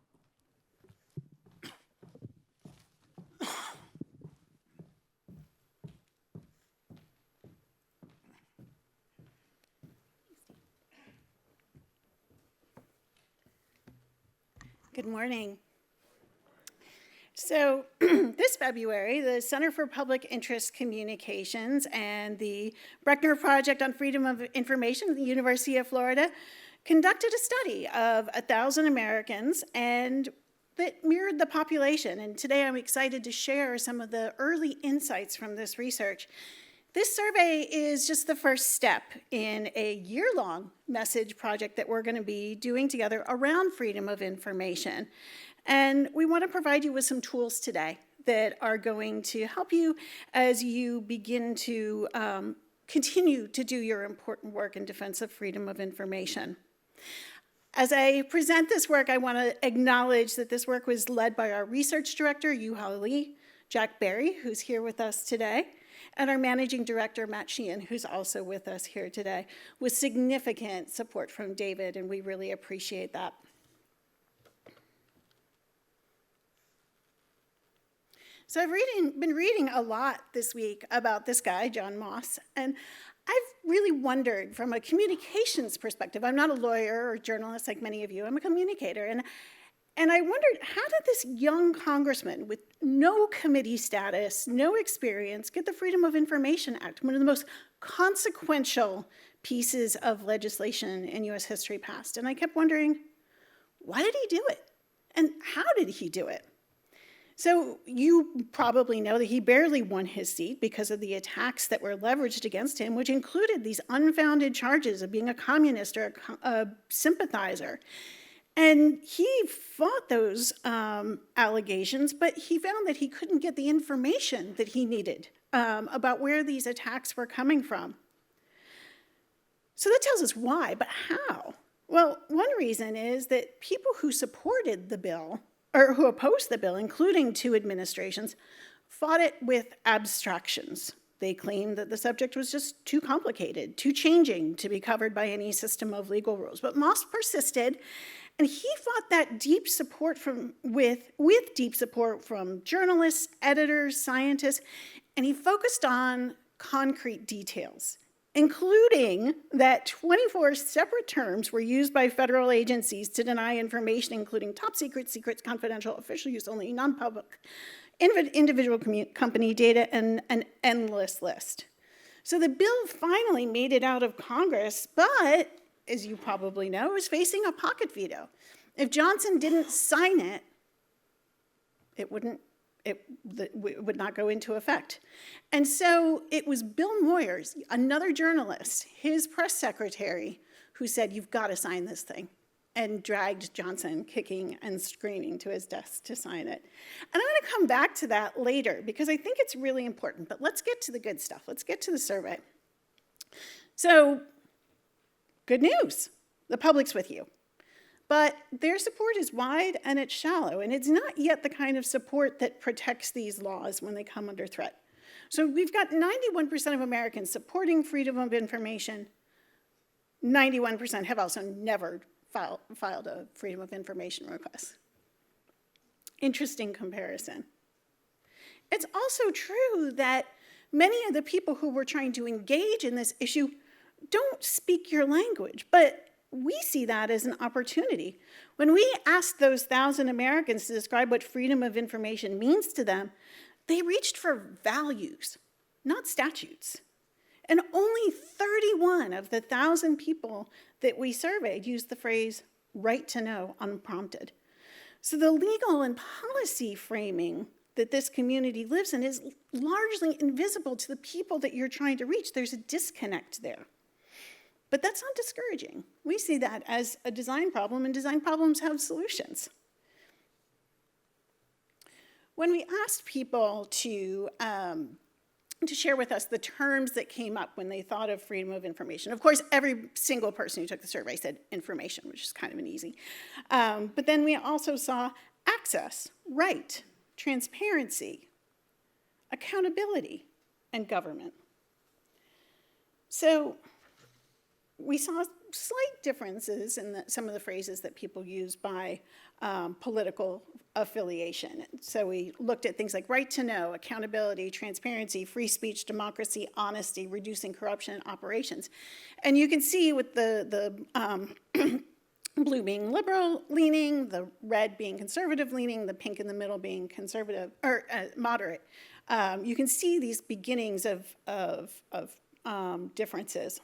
Good morning. So this February, the Center for Public Interest Communications and the Brechner Project on Freedom of Information at the University of Florida conducted a study of 1,000 Americans and that mirrored the population. And today I'm excited to share some of the early insights from this research. This survey is just the first step in a year-long message project that we're going to be doing together around freedom of information. And we want to provide you with some tools today that are going to help you as you begin to continue to do your important work in defense of freedom of information. As I present this work, I want to acknowledge that this work was led by our research director, Amalie, Jack Berry, who's here with us today, and our managing director, Matt Sheehan, who's also with us here today, with significant support from David, and we really appreciate that. So I've been reading a lot this week about this guy, John Moss, and I've really wondered from a communications perspective. I'm not a lawyer or journalist like many of you. I'm a communicator, and I wondered, how did this young congressman with no committee status, no experience, get the Freedom of Information Act, one of the most consequential pieces of legislation in U.S. history passed? And I kept wondering, why did he do it? And how did he do it? So you probably know that he barely won his seat because of the attacks that were leveraged against him, which included these unfounded charges of being a communist or a sympathizer. And he fought those allegations, but he found that he couldn't get the information that he needed about where these attacks were coming from. So that tells us why, but how? Well, one reason is that people who supported the bill, or who opposed the bill, including two administrations, fought it with abstractions. They claimed that the subject was just too complicated, too changing to be covered by any system of legal rules. But Moss persisted, and he fought that deep support with deep support from journalists, editors, scientists, and he focused on concrete details, including that 24 separate terms were used by federal agencies to deny information, including top secret, secrets, confidential, official use only, non-public, individual company data, and an endless list. So the bill finally made it out of Congress, but, as you probably know, is facing a pocket veto. If Johnson didn't sign it, it would not go into effect. And so it was Bill Moyers, another journalist, his press secretary, who said, "You've got to sign this thing," and dragged Johnson kicking and screaming to his desk to sign it. And I'm going to come back to that later because I think it's really important, but let's get to the good stuff. Let's get to the survey. So, good news, the public's with you. But their support is wide and it's shallow, and it's not yet the kind of support that protects these laws when they come under threat. So we've got 91% of Americans supporting freedom of information. 91% have also never filed a freedom of information request. Interesting comparison. It's also true that many of the people who were trying to engage in this issue don't speak your language, but we see that as an opportunity. When we asked those 1,000 Americans to describe what freedom of information means to them, they reached for values, not statutes. And only 31 of the 1,000 people that we surveyed used the phrase right to know unprompted. So the legal and policy framing that this community lives in is largely invisible to the people that you're trying to reach. There's a disconnect there. But that's not discouraging. We see that as a design problem, and design problems have solutions. When we asked people to share with us the terms that came up when they thought of freedom of information, of course, every single person who took the survey said information, which is kind of an easy. But then we also saw access, right, transparency, accountability, and government. So we saw slight differences in some of the phrases that people use by political affiliation. So we looked at things like right to know, accountability, transparency, free speech, democracy, honesty, reducing corruption, and operations. And you can see with the blue being liberal leaning, the red being conservative leaning, the pink in the middle being conservative or moderate. You can see these beginnings of differences.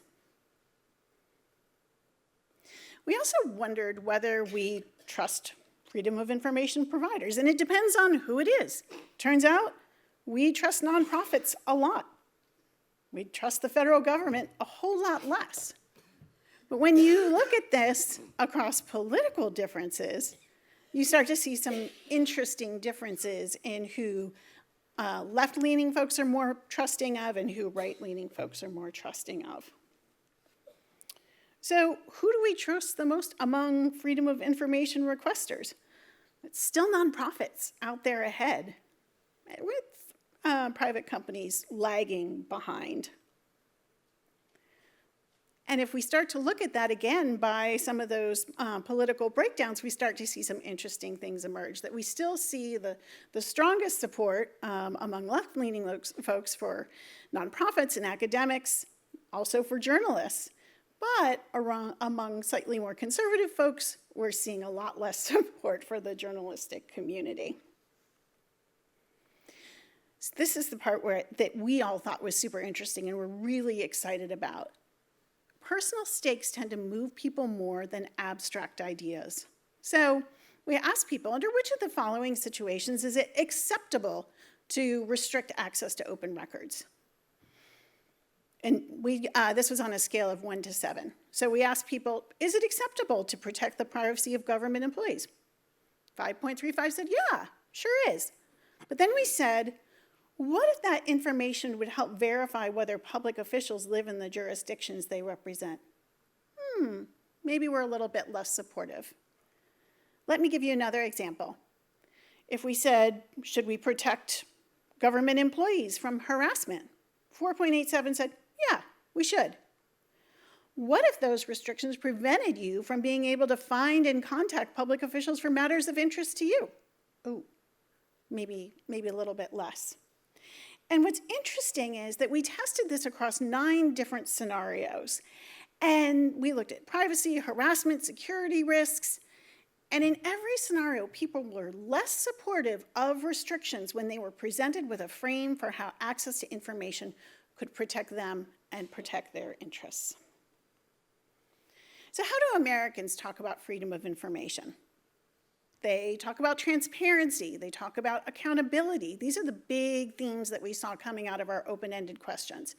We also wondered whether we trust freedom of information providers, and it depends on who it is. Turns out we trust nonprofits a lot. We trust the federal government a whole lot less. But when you look at this across political differences, you start to see some interesting differences in who left-leaning folks are more trusting of and who right-leaning folks are more trusting of. So who do we trust the most among freedom of information requesters? It's still nonprofits out there ahead, with private companies lagging behind. And if we start to look at that again by some of those political breakdowns, we start to see some interesting things emerge, that we still see the strongest support among left-leaning folks for nonprofits and academics, also for journalists. But among slightly more conservative folks, we're seeing a lot less support for the journalistic community. So this is the part that we all thought was super interesting and we're really excited about. Personal stakes tend to move people more than abstract ideas. So we asked people, under which of the following situations is it acceptable to restrict access to open records? And this was on a scale of 1 to 7. So we asked people, is it acceptable to protect the privacy of government employees? 5.35 said, yeah, sure is. But then we said, what if that information would help verify whether public officials live in the jurisdictions they represent? Maybe we're a little bit less supportive. Let me give you another example. If we said, should we protect government employees from harassment? 4.87 said, yeah, we should. What if those restrictions prevented you from being able to find and contact public officials for matters of interest to you? Ooh, maybe a little bit less. And what's interesting is that we tested this across 9 different scenarios. And we looked at privacy, harassment, security risks. And in every scenario, people were less supportive of restrictions when they were presented with a frame for how access to information could protect them and protect their interests. So how do Americans talk about freedom of information? They talk about transparency. They talk about accountability. These are the big themes that we saw coming out of our open-ended questions.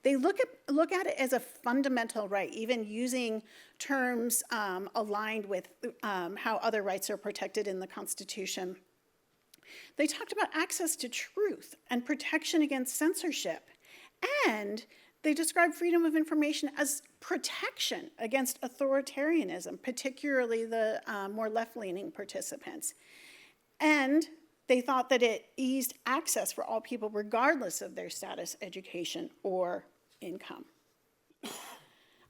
They look at it as a fundamental right, even using terms aligned with how other rights are protected in the Constitution. They talked about access to truth and protection against censorship. And they describe freedom of information as protection against authoritarianism, particularly the more left-leaning participants. And they thought that it eased access for all people, regardless of their status, education, or income. I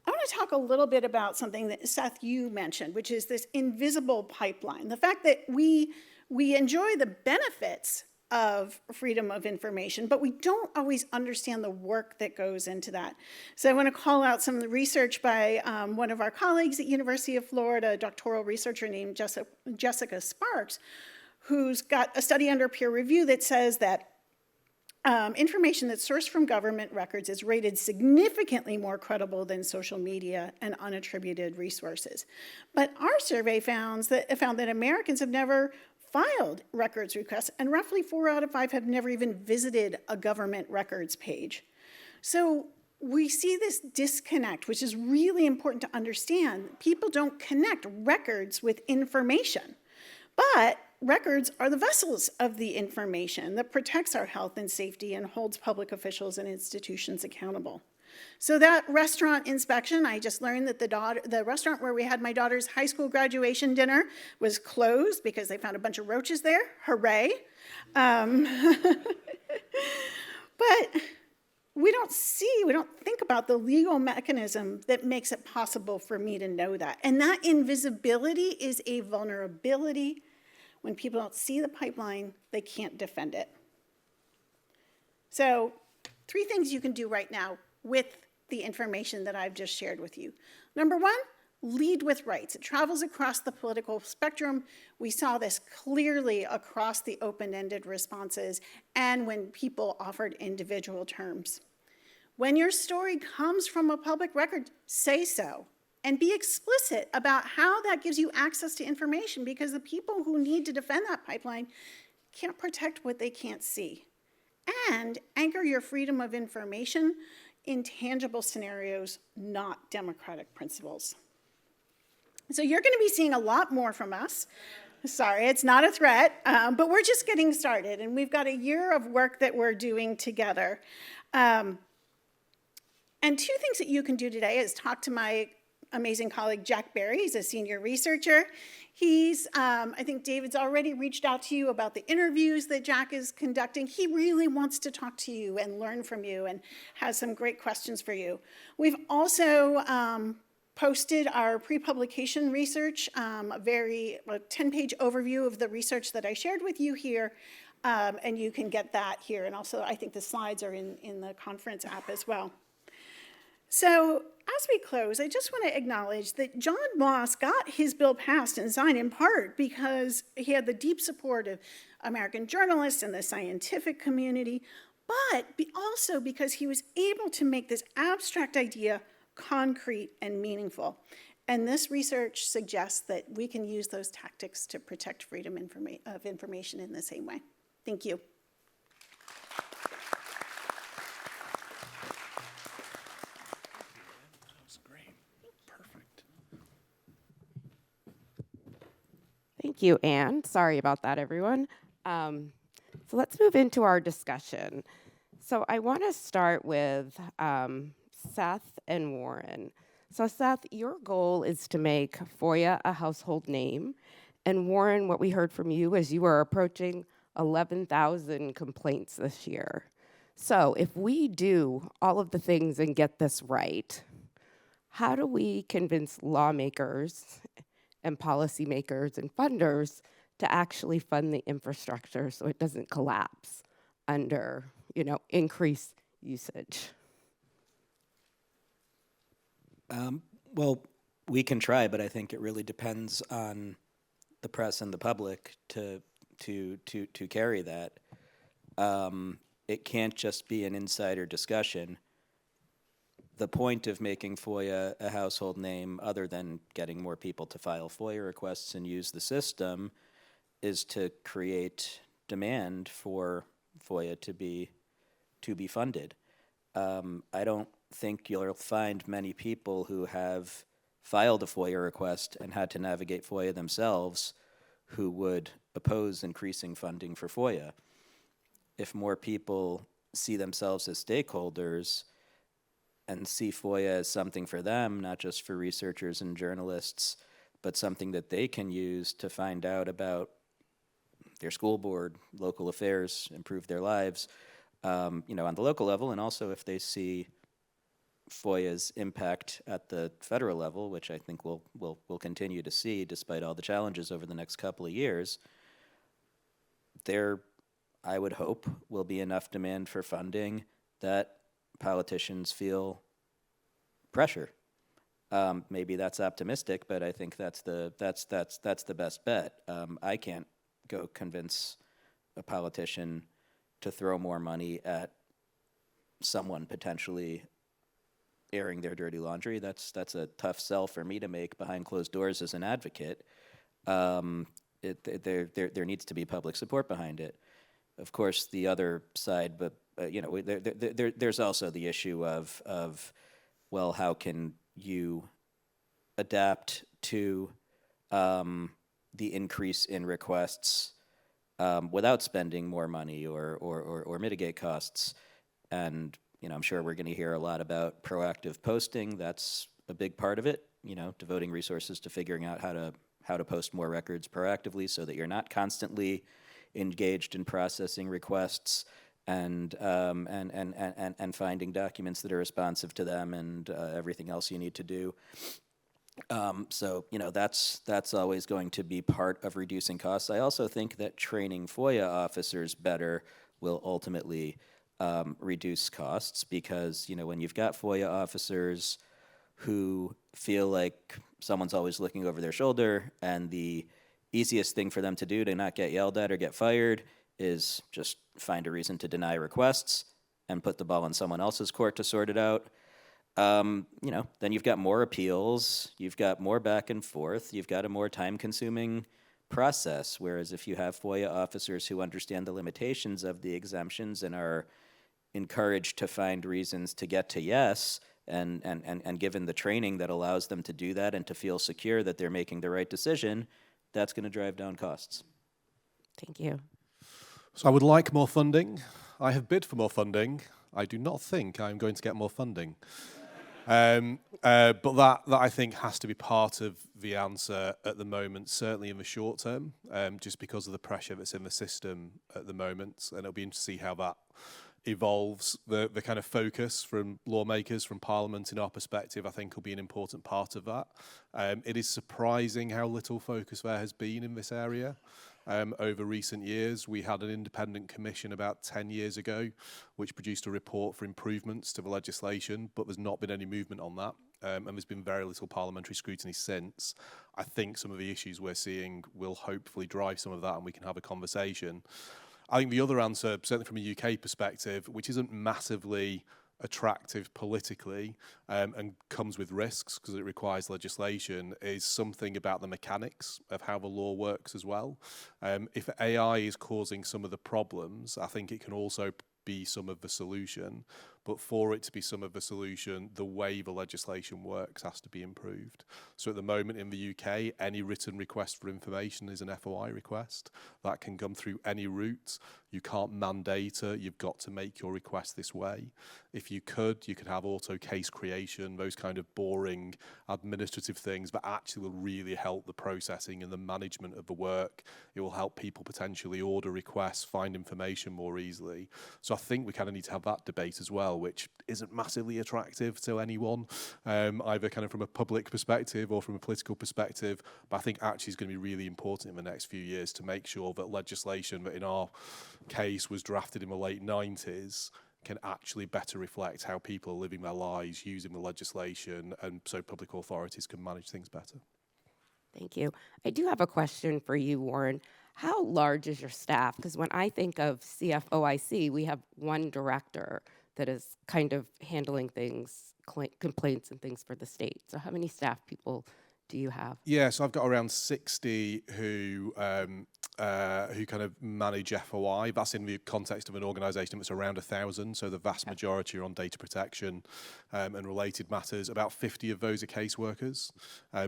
want to talk a little bit about something that, Seth, you mentioned, which is this invisible pipeline. The fact that we enjoy the benefits of freedom of information, but we don't always understand the work that goes into that. So I want to call out some of the research by one of our colleagues at University of Florida, a doctoral researcher named Jessica Sparks, who's got a study under peer review that says that information that's sourced from government records is rated significantly more credible than social media and unattributed resources. But our survey found that Americans have never filed records requests, and roughly 4 out of 5 have never even visited a government records page. So we see this disconnect, which is really important to understand. People don't connect records with information, but records are the vessels of the information that protects our health and safety and holds public officials and institutions accountable. So that restaurant inspection, I just learned that the restaurant where we had my daughter's high school graduation dinner was closed because they found a bunch of roaches there. Hooray. But we don't think about the legal mechanism that makes it possible for me to know that. And that invisibility is a vulnerability. When people don't see the pipeline, they can't defend it. So 3 things you can do right now with the information that I've just shared with you. Number 1, lead with rights. It travels across the political spectrum. We saw this clearly across the open-ended responses and when people offered individual terms. When your story comes from a public record, say so. And be explicit about how that gives you access to information, because the people who need to defend that pipeline can't protect what they can't see. And anchor your freedom of information in tangible scenarios, not democratic principles. So you're going to be seeing a lot more from us. Sorry, it's not a threat, but we're just getting started, and we've got a year of work that we're doing together. And 2 things that you can do today is talk to my amazing colleague, Jack Berry. He's a senior researcher. I think David's already reached out to you about the interviews that Jack is conducting. He really wants to talk to you and learn from you and has some great questions for you. We've also posted our pre-publication research, a 10-page overview of the research that I shared with you here, and you can get that here. And also, I think the slides are in the conference app as well. So as we close, I just want to acknowledge that John Moss got his bill passed and signed in part because he had the deep support of American journalists and the scientific community, but also because he was able to make this abstract idea concrete and meaningful. And this research suggests that we can use those tactics to protect freedom of information in the same way. Thank you. Thank you, Anne. Sorry about that, everyone. So let's move into our discussion. So I want to start with Seth and Warren. So Seth, your goal is to make FOIA a household name. And Warren, what we heard from you is you are approaching 11,000 complaints this year. So if we do all of the things and get this right, how do we convince lawmakers and policymakers and funders to actually fund the infrastructure so it doesn't collapse under, increased usage? Well, we can try, but I think it really depends on the press and the public to carry that. It can't just be an insider discussion. The point of making FOIA a household name, other than getting more people to file FOIA requests and use the system, is to create demand for FOIA to be funded. I don't think you'll find many people who have filed a FOIA request and had to navigate FOIA themselves who would oppose increasing funding for FOIA. If more people see themselves as stakeholders and see FOIA as something for them, not just for researchers and journalists, but something that they can use to find out about their school board, local affairs, improve their lives, on the local level, and also if they see FOIA's impact at the federal level, which I think we'll continue to see despite all the challenges over the next couple of years, there, I would hope, will be enough demand for funding that politicians feel pressure. Maybe that's optimistic, but I think that's the best bet. I can't go convince a politician to throw more money at someone potentially airing their dirty laundry. That's a tough sell for me to make behind closed doors as an advocate. There needs to be public support behind it. Of course, the other side, but there's also the issue of well, how can you adapt to the increase in requests without spending more money or mitigate costs? And I'm sure we're going to hear a lot about proactive posting. That's a big part of it. Devoting resources to figuring out how to post more records proactively so that you're not constantly engaged in processing requests and finding documents that are responsive to them and everything else you need to do. So that's always going to be part of reducing costs. I also think that training FOIA officers better will ultimately reduce costs, because when you've got FOIA officers who feel like someone's always looking over their shoulder, and the easiest thing for them to do to not get yelled at or get fired is just find a reason to deny requests and put the ball in someone else's court to sort it out. Then you've got more appeals, you've got more back and forth, you've got a more time-consuming process. Whereas if you have FOIA officers who understand the limitations of the exemptions and are encouraged to find reasons to get to yes, and given the training that allows them to do that and to feel secure that they're making the right decision, that's going to drive down costs. Thank you. So I would like more funding. I have bid for more funding. I do not think I'm going to get more funding. But that I think has to be part of the answer at the moment, certainly in the short term, just because of the pressure that's in the system at the moment. And it'll be interesting to see how that evolves. The kind of focus from lawmakers, from Parliament, in our perspective, I think will be an important part of that. It is surprising how little focus there has been in this area. Over recent years, we had an independent commission about 10 years ago, which produced a report for improvements to the legislation, but there's not been any movement on that. And there's been very little parliamentary scrutiny since. I think some of the issues we're seeing will hopefully drive some of that, and we can have a conversation. I think the other answer, certainly from a UK perspective, which isn't massively attractive politically and comes with risks because it requires legislation, is something about the mechanics of how the law works as well. If AI is causing some of the problems, I think it can also be some of the solution. But for it to be some of the solution, the way the legislation works has to be improved. So at the moment in the UK, any written request for information is an FOI request. That can come through any route. You can't mandate it. You've got to make your request this way. If you could have auto case creation, those kind of boring administrative things, but actually will really help the processing and the management of the work. It will help people potentially order requests, find information more easily. So I think we kind of need to have that debate as well, which isn't massively attractive to anyone, either kind of from a public perspective or from a political perspective. But I think actually is going to be really important in the next few years to make sure that legislation that in our case was drafted in the late 90s can actually better reflect how people are living their lives using the legislation, and so public authorities can manage things better. Thank you. I do have a question for you, Warren. How large is your staff? Because when I think of CFOIC, we have one director that is kind of handling things, complaints and things for the state. So how many staff people do you have? Yeah, so I've got around 60 who kind of manage FOI. That's in the context of an organisation that's around 1,000, so the vast majority are on data protection and related matters. About 50 of those are caseworkers,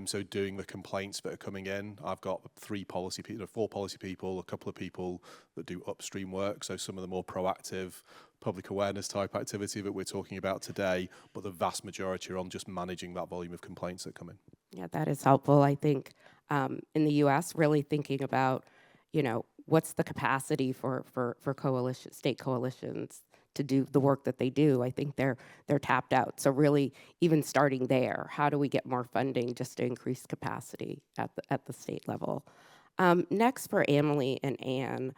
so doing the complaints that are coming in. I've got 4 policy people, a couple of people that do upstream work, so some of the more proactive public awareness type activity that we're talking about today, but the vast majority are on just managing that volume of complaints that come in. Yeah, that is helpful. I think in the U.S., really thinking about, what's the capacity for state coalitions to do the work that they do. I think they're tapped out. So really, even starting there, how do we get more funding just to increase capacity at the state level? Next, for Amalie and Anne,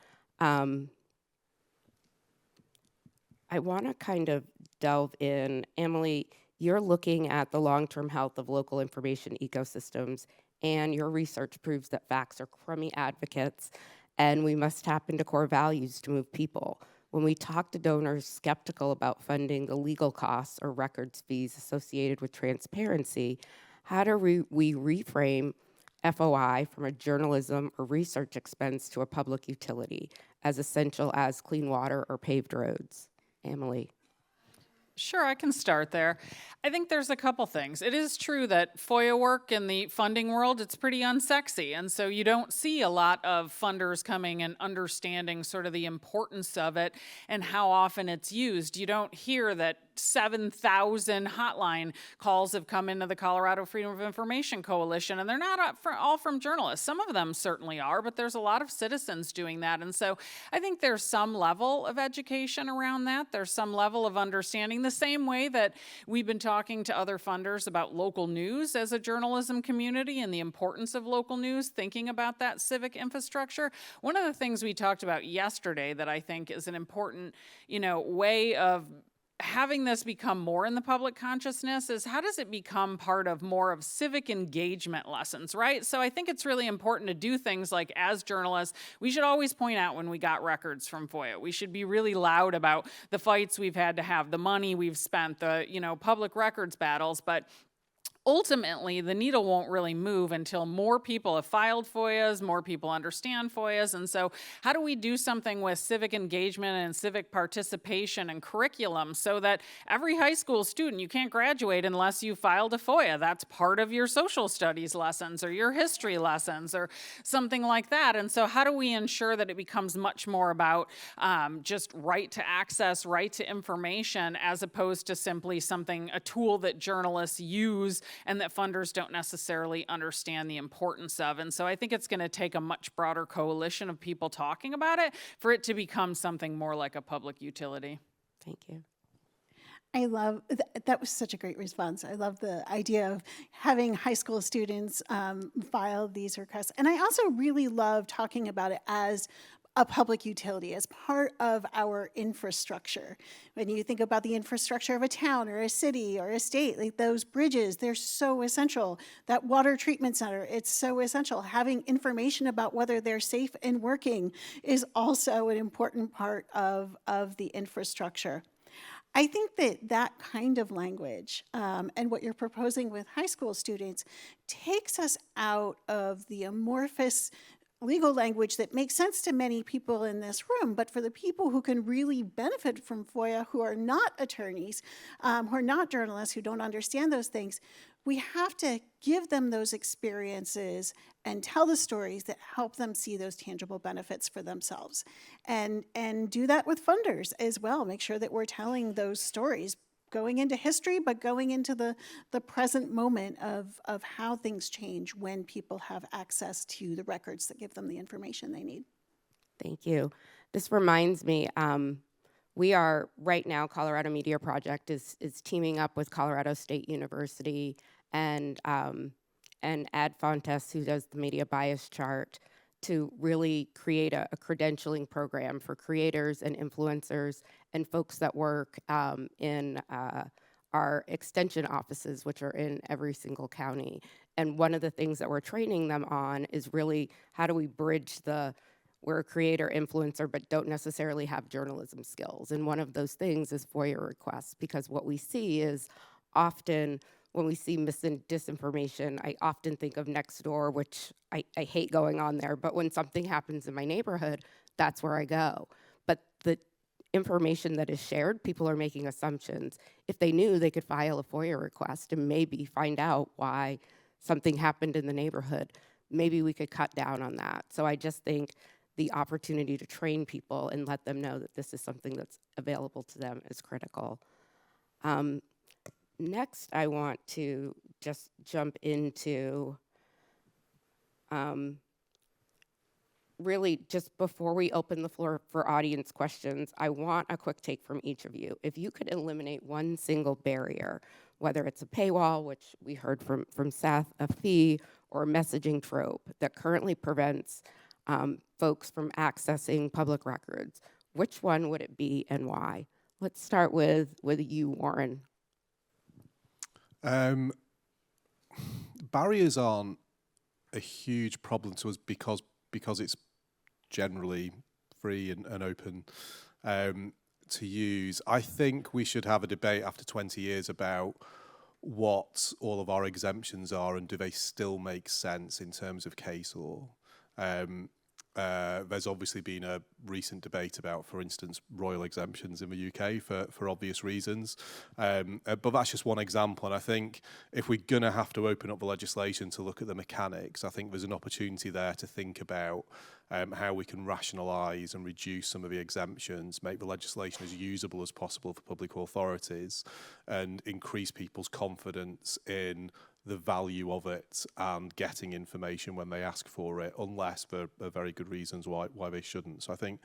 I want to kind of delve in. Amalie, you're looking at the long-term health of local information ecosystems, and your research proves that facts are crummy advocates, and we must tap into core values to move people. When we talk to donors skeptical about funding the legal costs or records fees associated with transparency, how do we reframe FOI from a journalism or research expense to a public utility, as essential as clean water or paved roads? Amalie. Sure, I can start there. I think there's a couple things. It is true that FOIA work in the funding world, it's pretty unsexy. And so you don't see a lot of funders coming and understanding sort of the importance of it and how often it's used. You don't hear that 7,000 hotline calls have come into the Colorado Freedom of Information Coalition, and they're not all from journalists. Some of them certainly are, but there's a lot of citizens doing that. And so I think there's some level of education around that. There's some level of understanding, the same way that we've been talking to other funders about local news as a journalism community and the importance of local news, thinking about that civic infrastructure. One of the things we talked about yesterday that I think is an important, way of having this become more in the public consciousness is how does it become part of more of civic engagement lessons, right? So I think it's really important to do things like, as journalists, we should always point out when we got records from FOIA. We should be really loud about the fights we've had to have, the money we've spent, the, public records battles, but ultimately, the needle won't really move until more people have filed FOIAs, more people understand FOIAs. And so how do we do something with civic engagement and civic participation and curriculum so that every high school student, you can't graduate unless you filed a FOIA. That's part of your social studies lessons or your history lessons or something like that. And so how do we ensure that it becomes much more about just right to access, right to information, as opposed to simply a tool that journalists use and that funders don't necessarily understand the importance of. And so I think it's going to take a much broader coalition of people talking about it for it to become something more like a public utility. Thank you. I love, that was such a great response. I love the idea of having high school students file these requests. And I also really love talking about it as a public utility, as part of our infrastructure. When you think about the infrastructure of a town or a city or a state, like those bridges, they're so essential. That water treatment center, it's so essential. Having information about whether they're safe and working is also an important part of the infrastructure. I think that kind of language and what you're proposing with high school students takes us out of the amorphous legal language that makes sense to many people in this room, but for the people who can really benefit from FOIA, who are not attorneys, who are not journalists, who don't understand those things, we have to give them those experiences and tell the stories that help them see those tangible benefits for themselves. And do that with funders as well. Make sure that we're telling those stories, going into history, but going into the present moment of how things change when people have access to the records that give them the information they need. Thank you. This reminds me, we are right now, Colorado Media Project is teaming up with Colorado State University and Ad Fontes, who does the media bias chart, to really create a credentialing program for creators and influencers and folks that work in our extension offices, which are in every single county. And one of the things that we're training them on is really how do we bridge we're a creator influencer but don't necessarily have journalism skills. And one of those things is FOIA requests, because what we see is often when we see disinformation, I often think of Nextdoor, which I hate going on there, but when something happens in my neighborhood, that's where I go. But the information that is shared, people are making assumptions. If they knew, they could file a FOIA request and maybe find out why something happened in the neighborhood. Maybe we could cut down on that. So I just think the opportunity to train people and let them know that this is something that's available to them is critical. Next, I want to just jump into really just before we open the floor for audience questions, I want a quick take from each of you. If you could eliminate one single barrier, whether it's a paywall, which we heard from Seth, a fee, or a messaging trope that currently prevents folks from accessing public records, which one would it be and why? Let's start with you, Warren. Barriers aren't a huge problem to us because it's generally free and open to use. I think we should have a debate after 20 years about what all of our exemptions are and do they still make sense in terms of case law. There's obviously been a recent debate about, for instance, royal exemptions in the UK for obvious reasons. But that's just one example. And I think if we're going to have to open up the legislation to look at the mechanics, I think there's an opportunity there to think about how we can rationalise and reduce some of the exemptions, make the legislation as usable as possible for public authorities, and increase people's confidence in the value of it and getting information when they ask for it, unless there are very good reasons why they shouldn't. So I think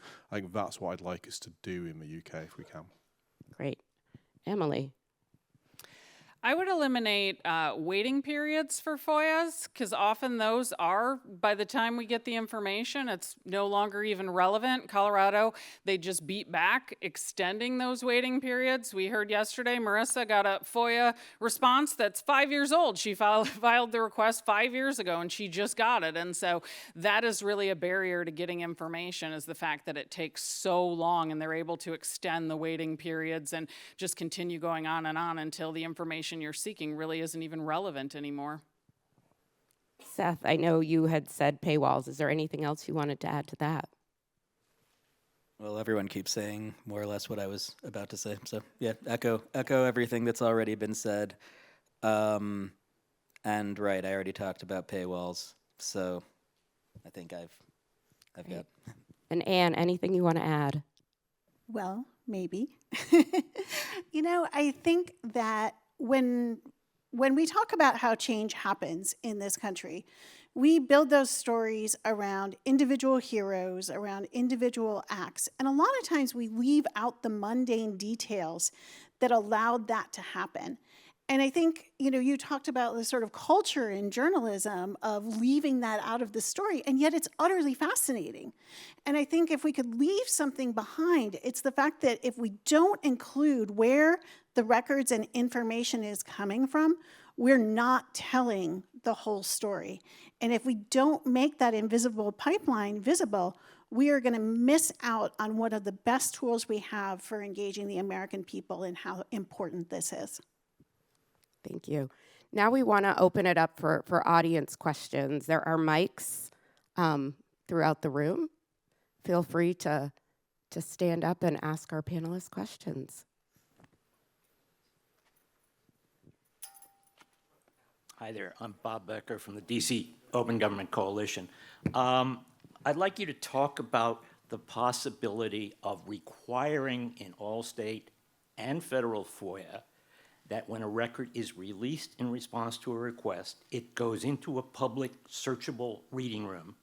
that's what I'd like us to do in the UK if we can. Great. Amalie. I would eliminate waiting periods for FOIAs, because often those are, by the time we get the information, it's no longer even relevant. Colorado, they just beat back extending those waiting periods. We heard yesterday Marissa got a FOIA response that's 5 years old. She filed the request 5 years ago, and she just got it. And so that is really a barrier to getting information, is the fact that it takes so long, and they're able to extend the waiting periods and just continue going on and on until the information information you're seeking really isn't even relevant anymore. Seth, I know you had said paywalls. Is there anything else you wanted to add to that? Well, everyone keeps saying more or less what I was about to say. So yeah, echo everything that's already been said. And right, I already talked about paywalls. So I think I've got. And Anne, anything you want to add? Well, maybe. I think that when we talk about how change happens in this country, we build those stories around individual heroes, around individual acts. And a lot of times we leave out the mundane details that allowed that to happen. And I think, you talked about the sort of culture in journalism of leaving that out of the story, and yet it's utterly fascinating. And I think if we could leave something behind, it's the fact that if we don't include where the records and information is coming from, we're not telling the whole story. And if we don't make that invisible pipeline visible, we are going to miss out on one of the best tools we have for engaging the American people and how important this is. Thank you. Now we want to open it up for audience questions. There are mics throughout the room. Feel free to stand up and ask our panelists questions. Hi there, I'm Bob Becker from the DC Open Government Coalition. I'd like you to talk about the possibility of requiring in all state and federal FOIA that when a record is released in response to a request, it goes into a public searchable reading room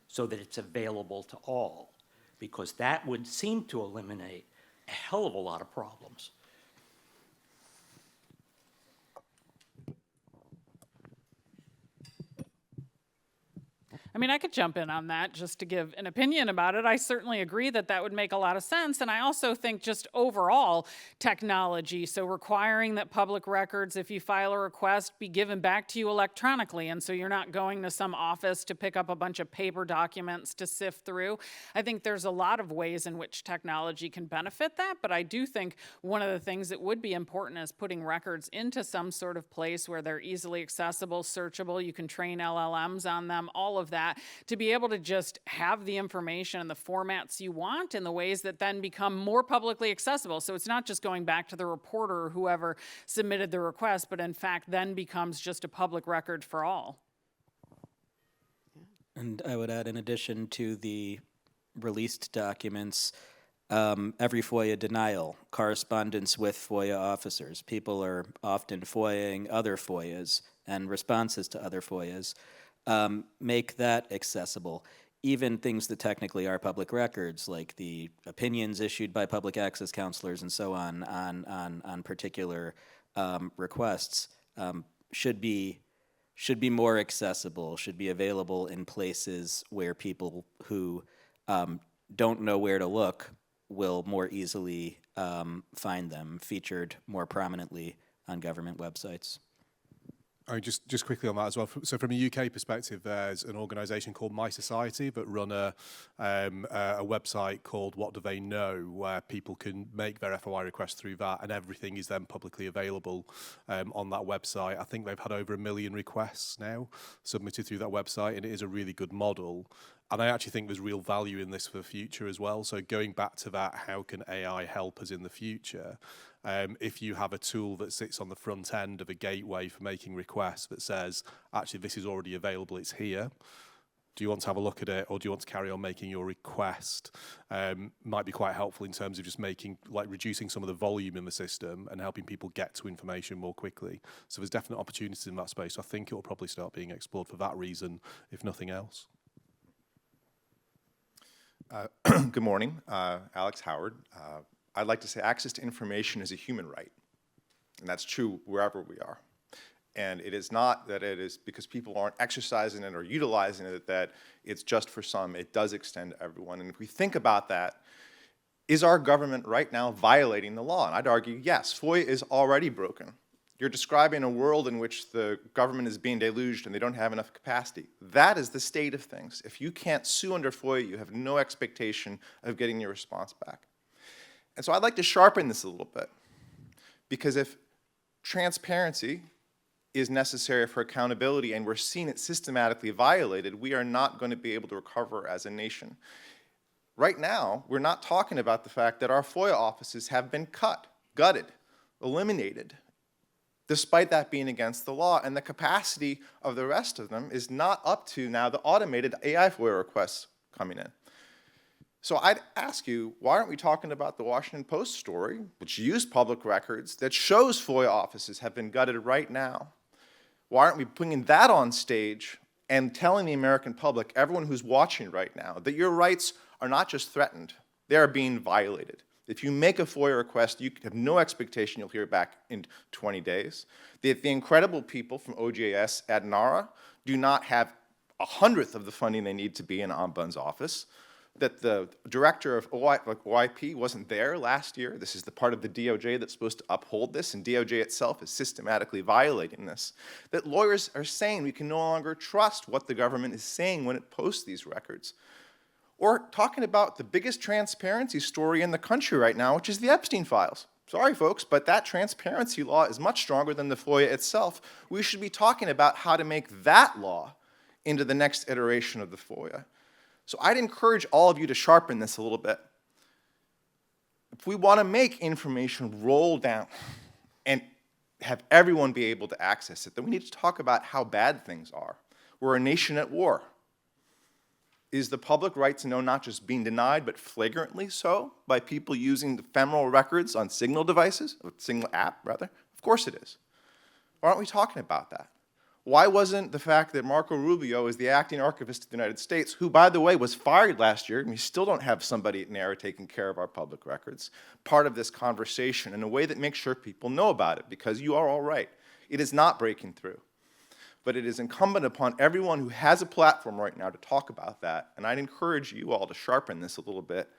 so that it's available to all, because that would seem to eliminate a hell of a lot of problems. I mean, I could jump in on that just to give an opinion about it. I certainly agree that that would make a lot of sense. And I also think just overall technology, so requiring that public records, if you file a request, be given back to you electronically. And so you're not going to some office to pick up a bunch of paper documents to sift through. I think there's a lot of ways in which technology can benefit that. But I do think one of the things that would be important is putting records into some sort of place where they're easily accessible, searchable. You can train LLMs on them, all of that, to be able to just have the information in the formats you want in the ways that then become more publicly accessible. So it's not just going back to the reporter or whoever submitted the request, but in fact then becomes just a public record for all. And I would add, in addition to the released documents, every FOIA denial, correspondence with FOIA officers. People are often FOIAing other FOIAs and responses to other FOIAs. Make that accessible. Even things that technically are public records, like the opinions issued by public access counselors and so on particular requests, should be more accessible, should be available in places where people who don't know where to look will more easily find them, featured more prominently on government websites. Just quickly on that as well. So from a UK perspective, there's an organisation called My Society that run a website called What Do They Know, where people can make their FOI requests through that, and everything is then publicly available on that website. I think they've had over 1 million requests now submitted through that website, and it is a really good model. And I actually think there's real value in this for the future as well. So going back to that, how can AI help us in the future? If you have a tool that sits on the front end of a gateway for making requests that says, actually, this is already available, it's here. Do you want to have a look at it, or do you want to carry on making your request? Might be quite helpful in terms of just reducing some of the volume in the system and helping people get to information more quickly. So there's definite opportunities in that space. So I think it will probably start being explored for that reason, if nothing else. Good morning, Alex Howard. I'd like to say access to information is a human right, and that's true wherever we are. And it is not that it is because people aren't exercising it or utilizing it that it's just for some. It does extend to everyone. And if we think about that, is our government right now violating the law? And I'd argue, yes, FOIA is already broken. You're describing a world in which the government is being deluged and they don't have enough capacity. That is the state of things. If you can't sue under FOIA, you have no expectation of getting your response back. And so I'd like to sharpen this a little bit, because if transparency is necessary for accountability and we're seeing it systematically violated, we are not going to be able to recover as a nation. Right now, we're not talking about the fact that our FOIA offices have been cut, gutted, eliminated, despite that being against the law, and the capacity of the rest of them is not up to now the automated AI FOIA requests coming in. So I'd ask you, why aren't we talking about the Washington Post story, which used public records, that shows FOIA offices have been gutted right now? Why aren't we bringing that on stage and telling the American public, everyone who's watching right now, that your rights are not just threatened, they are being violated. If you make a FOIA request, you have no expectation you'll hear it back in 20 days. The incredible people from OJS at NARA do not have 1/100th of the funding they need to be in Ombudsman's office. That the director of OIP wasn't there last year. This is the part of the DOJ that's supposed to uphold this, and DOJ itself is systematically violating this. That lawyers are saying we can no longer trust what the government is saying when it posts these records. Or talking about the biggest transparency story in the country right now, which is the Epstein files. Sorry, folks, but that transparency law is much stronger than the FOIA itself. We should be talking about how to make that law into the next iteration of the FOIA. So I'd encourage all of you to sharpen this a little bit. If we want to make information roll down and have everyone be able to access it, then we need to talk about how bad things are. We're a nation at war. Is the public right to know not just being denied, but flagrantly so by people using ephemeral records on Signal devices, or Signal app, rather? Of course it is. Why aren't we talking about that? Why wasn't the fact that Marco Rubio is the acting archivist of the United States, who, by the way, was fired last year, and we still don't have somebody at NARA taking care of our public records, part of this conversation in a way that makes sure people know about it, because you are all right. It is not breaking through. But it is incumbent upon everyone who has a platform right now to talk about that, and I'd encourage you all to sharpen this a little bit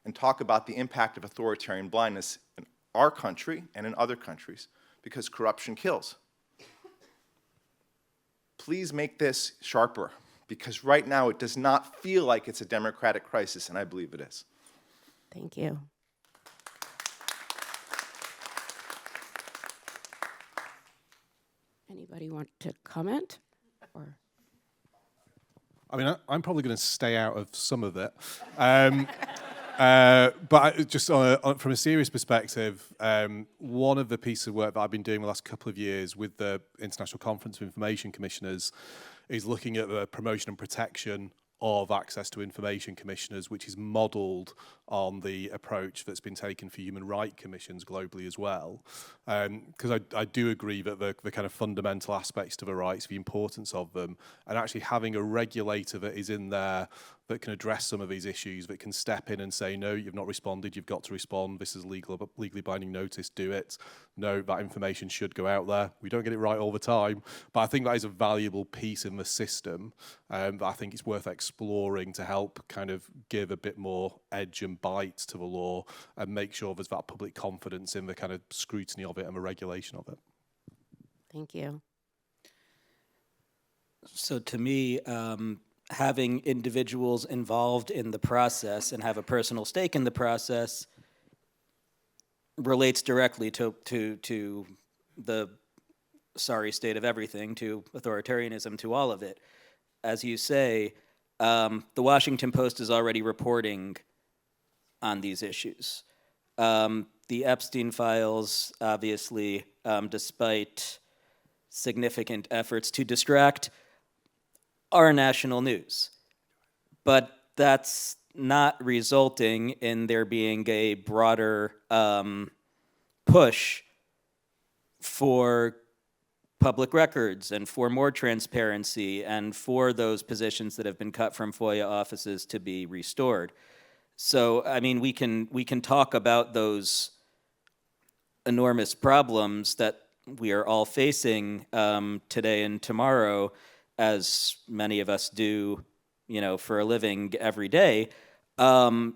and talk about the impact of authoritarian blindness in our country and in other countries, because corruption kills. Please make this sharper, because right now it does not feel like it's a democratic crisis, and I believe it is. Thank you. Anybody want to comment? Or I mean, I'm probably going to stay out of some of it. But just from a serious perspective, one of the pieces of work that I've been doing the last couple of years with the International Conference of Information Commissioners is looking at the promotion and protection of access to information commissioners, which is modelled on the approach that's been taken for human rights commissions globally as well. Because I do agree that the kind of fundamental aspects to the rights, the importance of them, and actually having a regulator that is in there that can address some of these issues, that can step in and say, no, you've not responded, you've got to respond, this is legally binding notice, do it. No, that information should go out there. We don't get it right all the time, but I think that is a valuable piece in the system that I think it's worth exploring to help kind of give a bit more edge and bite to the law and make sure there's that public confidence in the kind of scrutiny of it and the regulation of it. thank you. So to me, having individuals involved in the process and have a personal stake in the process relates directly to the sorry state of everything, to authoritarianism, to all of it. As you say, the Washington Post is already reporting on these issues. The Epstein files, obviously, despite significant efforts to distract, are national news. But that's not resulting in there being a broader push for public records and for more transparency and for those positions that have been cut from FOIA offices to be restored. So, I mean, we can talk about those enormous problems that we are all facing today and tomorrow, as many of us do, for a living every day. But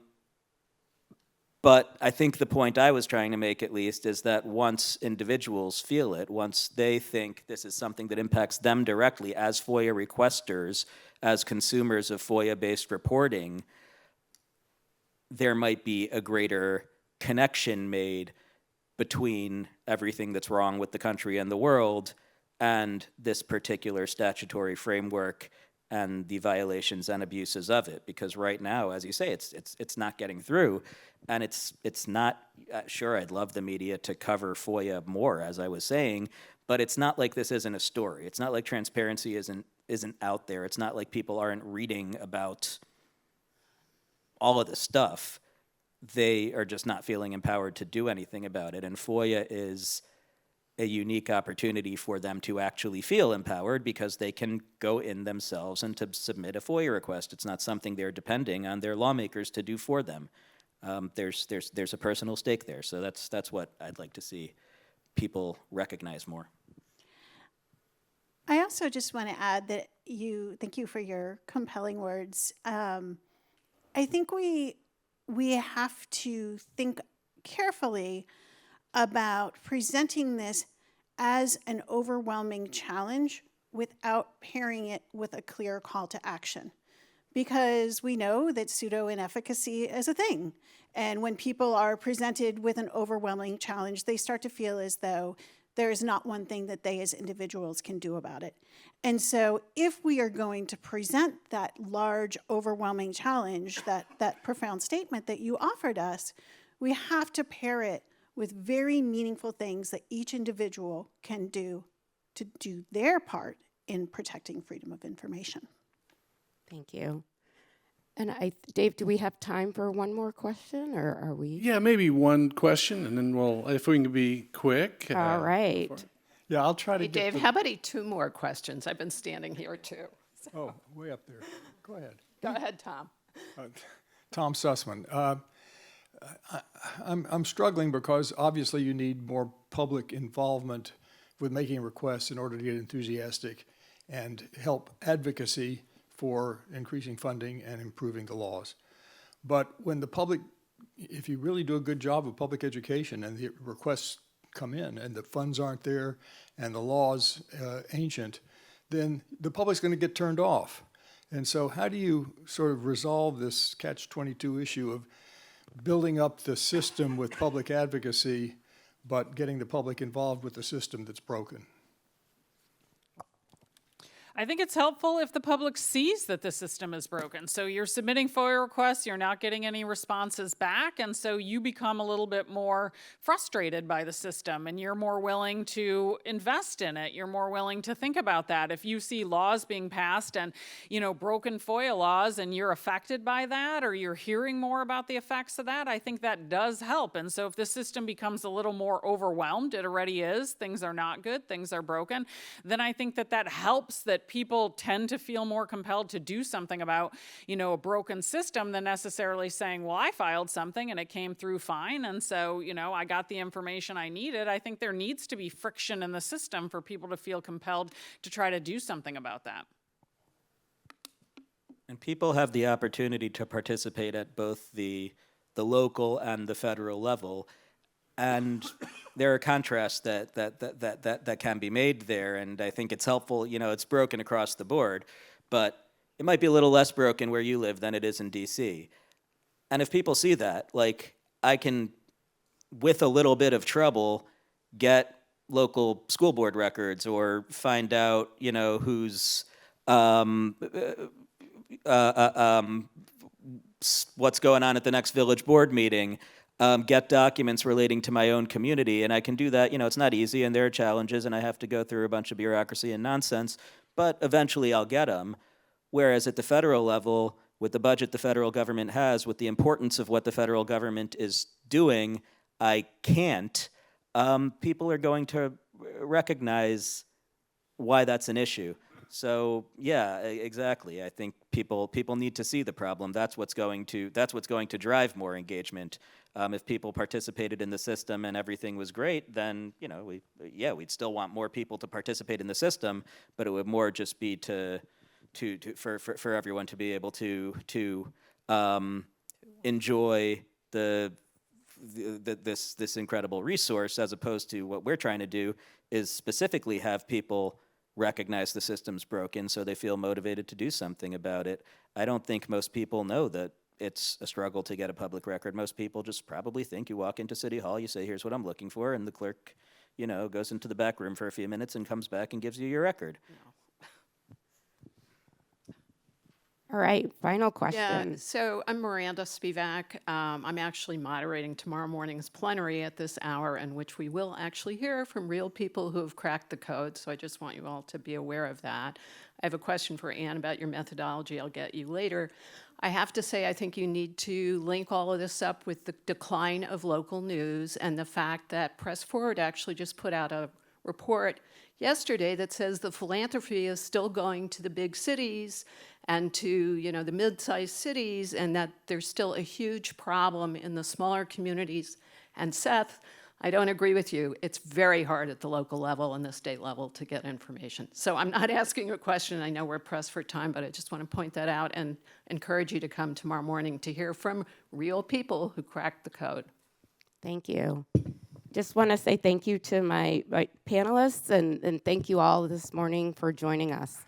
I think the point I was trying to make, at least, is that once individuals feel it, once they think this is something that impacts them directly as FOIA requesters, as consumers of FOIA-based reporting, there might be a greater connection made between everything that's wrong with the country and the world and this particular statutory framework and the violations and abuses of it. Because right now, as you say, it's not getting through, and it's not. Sure, I'd love the media to cover FOIA more, as I was saying, but it's not like this isn't a story. It's not like transparency isn't out there. It's not like people aren't reading about all of this stuff. They are just not feeling empowered to do anything about it, and FOIA is a unique opportunity for them to actually feel empowered because they can go in themselves and to submit a FOIA request. It's not something they're depending on their lawmakers to do for them. There's a personal stake there, so that's what I'd like to see people recognize more. I also just want to add that thank you for your compelling words. I think we have to think carefully about presenting this as an overwhelming challenge without pairing it with a clear call to action. Because we know that pseudo-inefficacy is a thing. And when people are presented with an overwhelming challenge, they start to feel as though there is not one thing that they as individuals can do about it. And so if we are going to present that large, overwhelming challenge, that profound statement that you offered us, we have to pair it with very meaningful things that each individual can do to do their part in protecting freedom of information. Thank you. And Dave, do we have time for one more question, or are we? Yeah, maybe one question, and then if we can be quick. All right. Yeah, I'll try to Hey, get Dave, how about 2 more questions? I've been standing here too. Oh, way up there. Go ahead. Go ahead, Tom. Tom Sussman. I'm struggling because obviously you need more public involvement with making requests in order to get enthusiastic and help advocacy for increasing funding and improving the laws. But when the public, if you really do a good job of public education and the requests come in and the funds aren't there and the law's ancient, then the public's going to get turned off. And so how do you sort of resolve this catch-22 issue of building up the system with public advocacy, but getting the public involved with the system that's broken? I think it's helpful if the public sees that the system is broken. So you're submitting FOIA requests, you're not getting any responses back, and so you become a little bit more frustrated by the system, and you're more willing to invest in it. You're more willing to think about that. If you see laws being passed and, broken FOIA laws, and you're affected by that, or you're hearing more about the effects of that, I think that does help. And so if the system becomes a little more overwhelmed, it already is, things are not good, things are broken, then I think that helps, that people tend to feel more compelled to do something about, a broken system than necessarily saying, well, I filed something and it came through fine, and so, I got the information I needed. I think there needs to be friction in the system for people to feel compelled to try to do something about that. And people have the opportunity to participate at both the local and the federal level. And there are contrasts that can be made there, and I think it's helpful. It's broken across the board, but it might be a little less broken where you live than it is in D.C. And if people see that, I can, with a little bit of trouble, get local school board records or find out, who's what's going on at the next village board meeting. Get documents relating to my own community, and I can do that. It's not easy, and there are challenges, and I have to go through a bunch of bureaucracy and nonsense, but eventually I'll get them. Whereas at the federal level, with the budget the federal government has, with the importance of what the federal government is doing, I can't. People are going to recognize why that's an issue. So yeah, exactly. I think people need to see the problem. That's what's going to drive more engagement. If people participated in the system and everything was great, then we'd still want more people to participate in the system, but it would more just be for everyone to be able to enjoy this incredible resource, as opposed to what we're trying to do is specifically have people recognize the system's broken so they feel motivated to do something about it. I don't think most people know that it's a struggle to get a public record. Most people just probably think you walk into City Hall, you say, here's what I'm looking for, and the clerk, goes into the back room for a few minutes and comes back and gives you your record. All right, final Yeah, question. so I'm Miranda Spivak. I'm actually moderating tomorrow morning's plenary at this hour, in which we will actually hear from real people who have cracked the code, so I just want you all to be aware of that. I have a question for Ann about your methodology. I'll get you later. I have to say, I think you need to link all of this up with the decline of local news and the fact that Press Forward actually just put out a report yesterday that says the philanthropy is still going to the big cities and to the mid-sized cities, and that there's still a huge problem in the smaller communities. And Seth, I don't agree with you. It's very hard at the local level and the state level to get information. So I'm not asking a question. I know we're pressed for time, but I just want to point that out and encourage you to come tomorrow morning to hear from real people who cracked the code. Thank you. Just want to say thank you to my panelists, and thank you all this morning for joining us.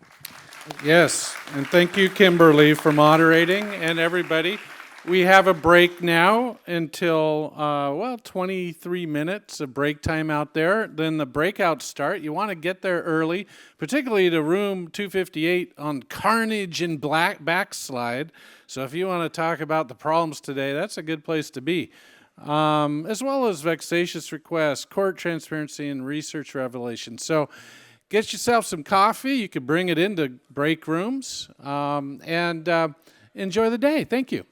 Yes, and thank you, Kimberly, for moderating, and everybody. We have a break now until, 23 minutes of break time out there. Then the breakouts start. You want to get there early, particularly to room 258 on Carnage and Backslide. So if you want to talk about the problems today, that's a good place to be. As well as vexatious requests, court transparency, and research revelation. So get yourself some coffee. You could bring it into break rooms and enjoy the day. Thank you.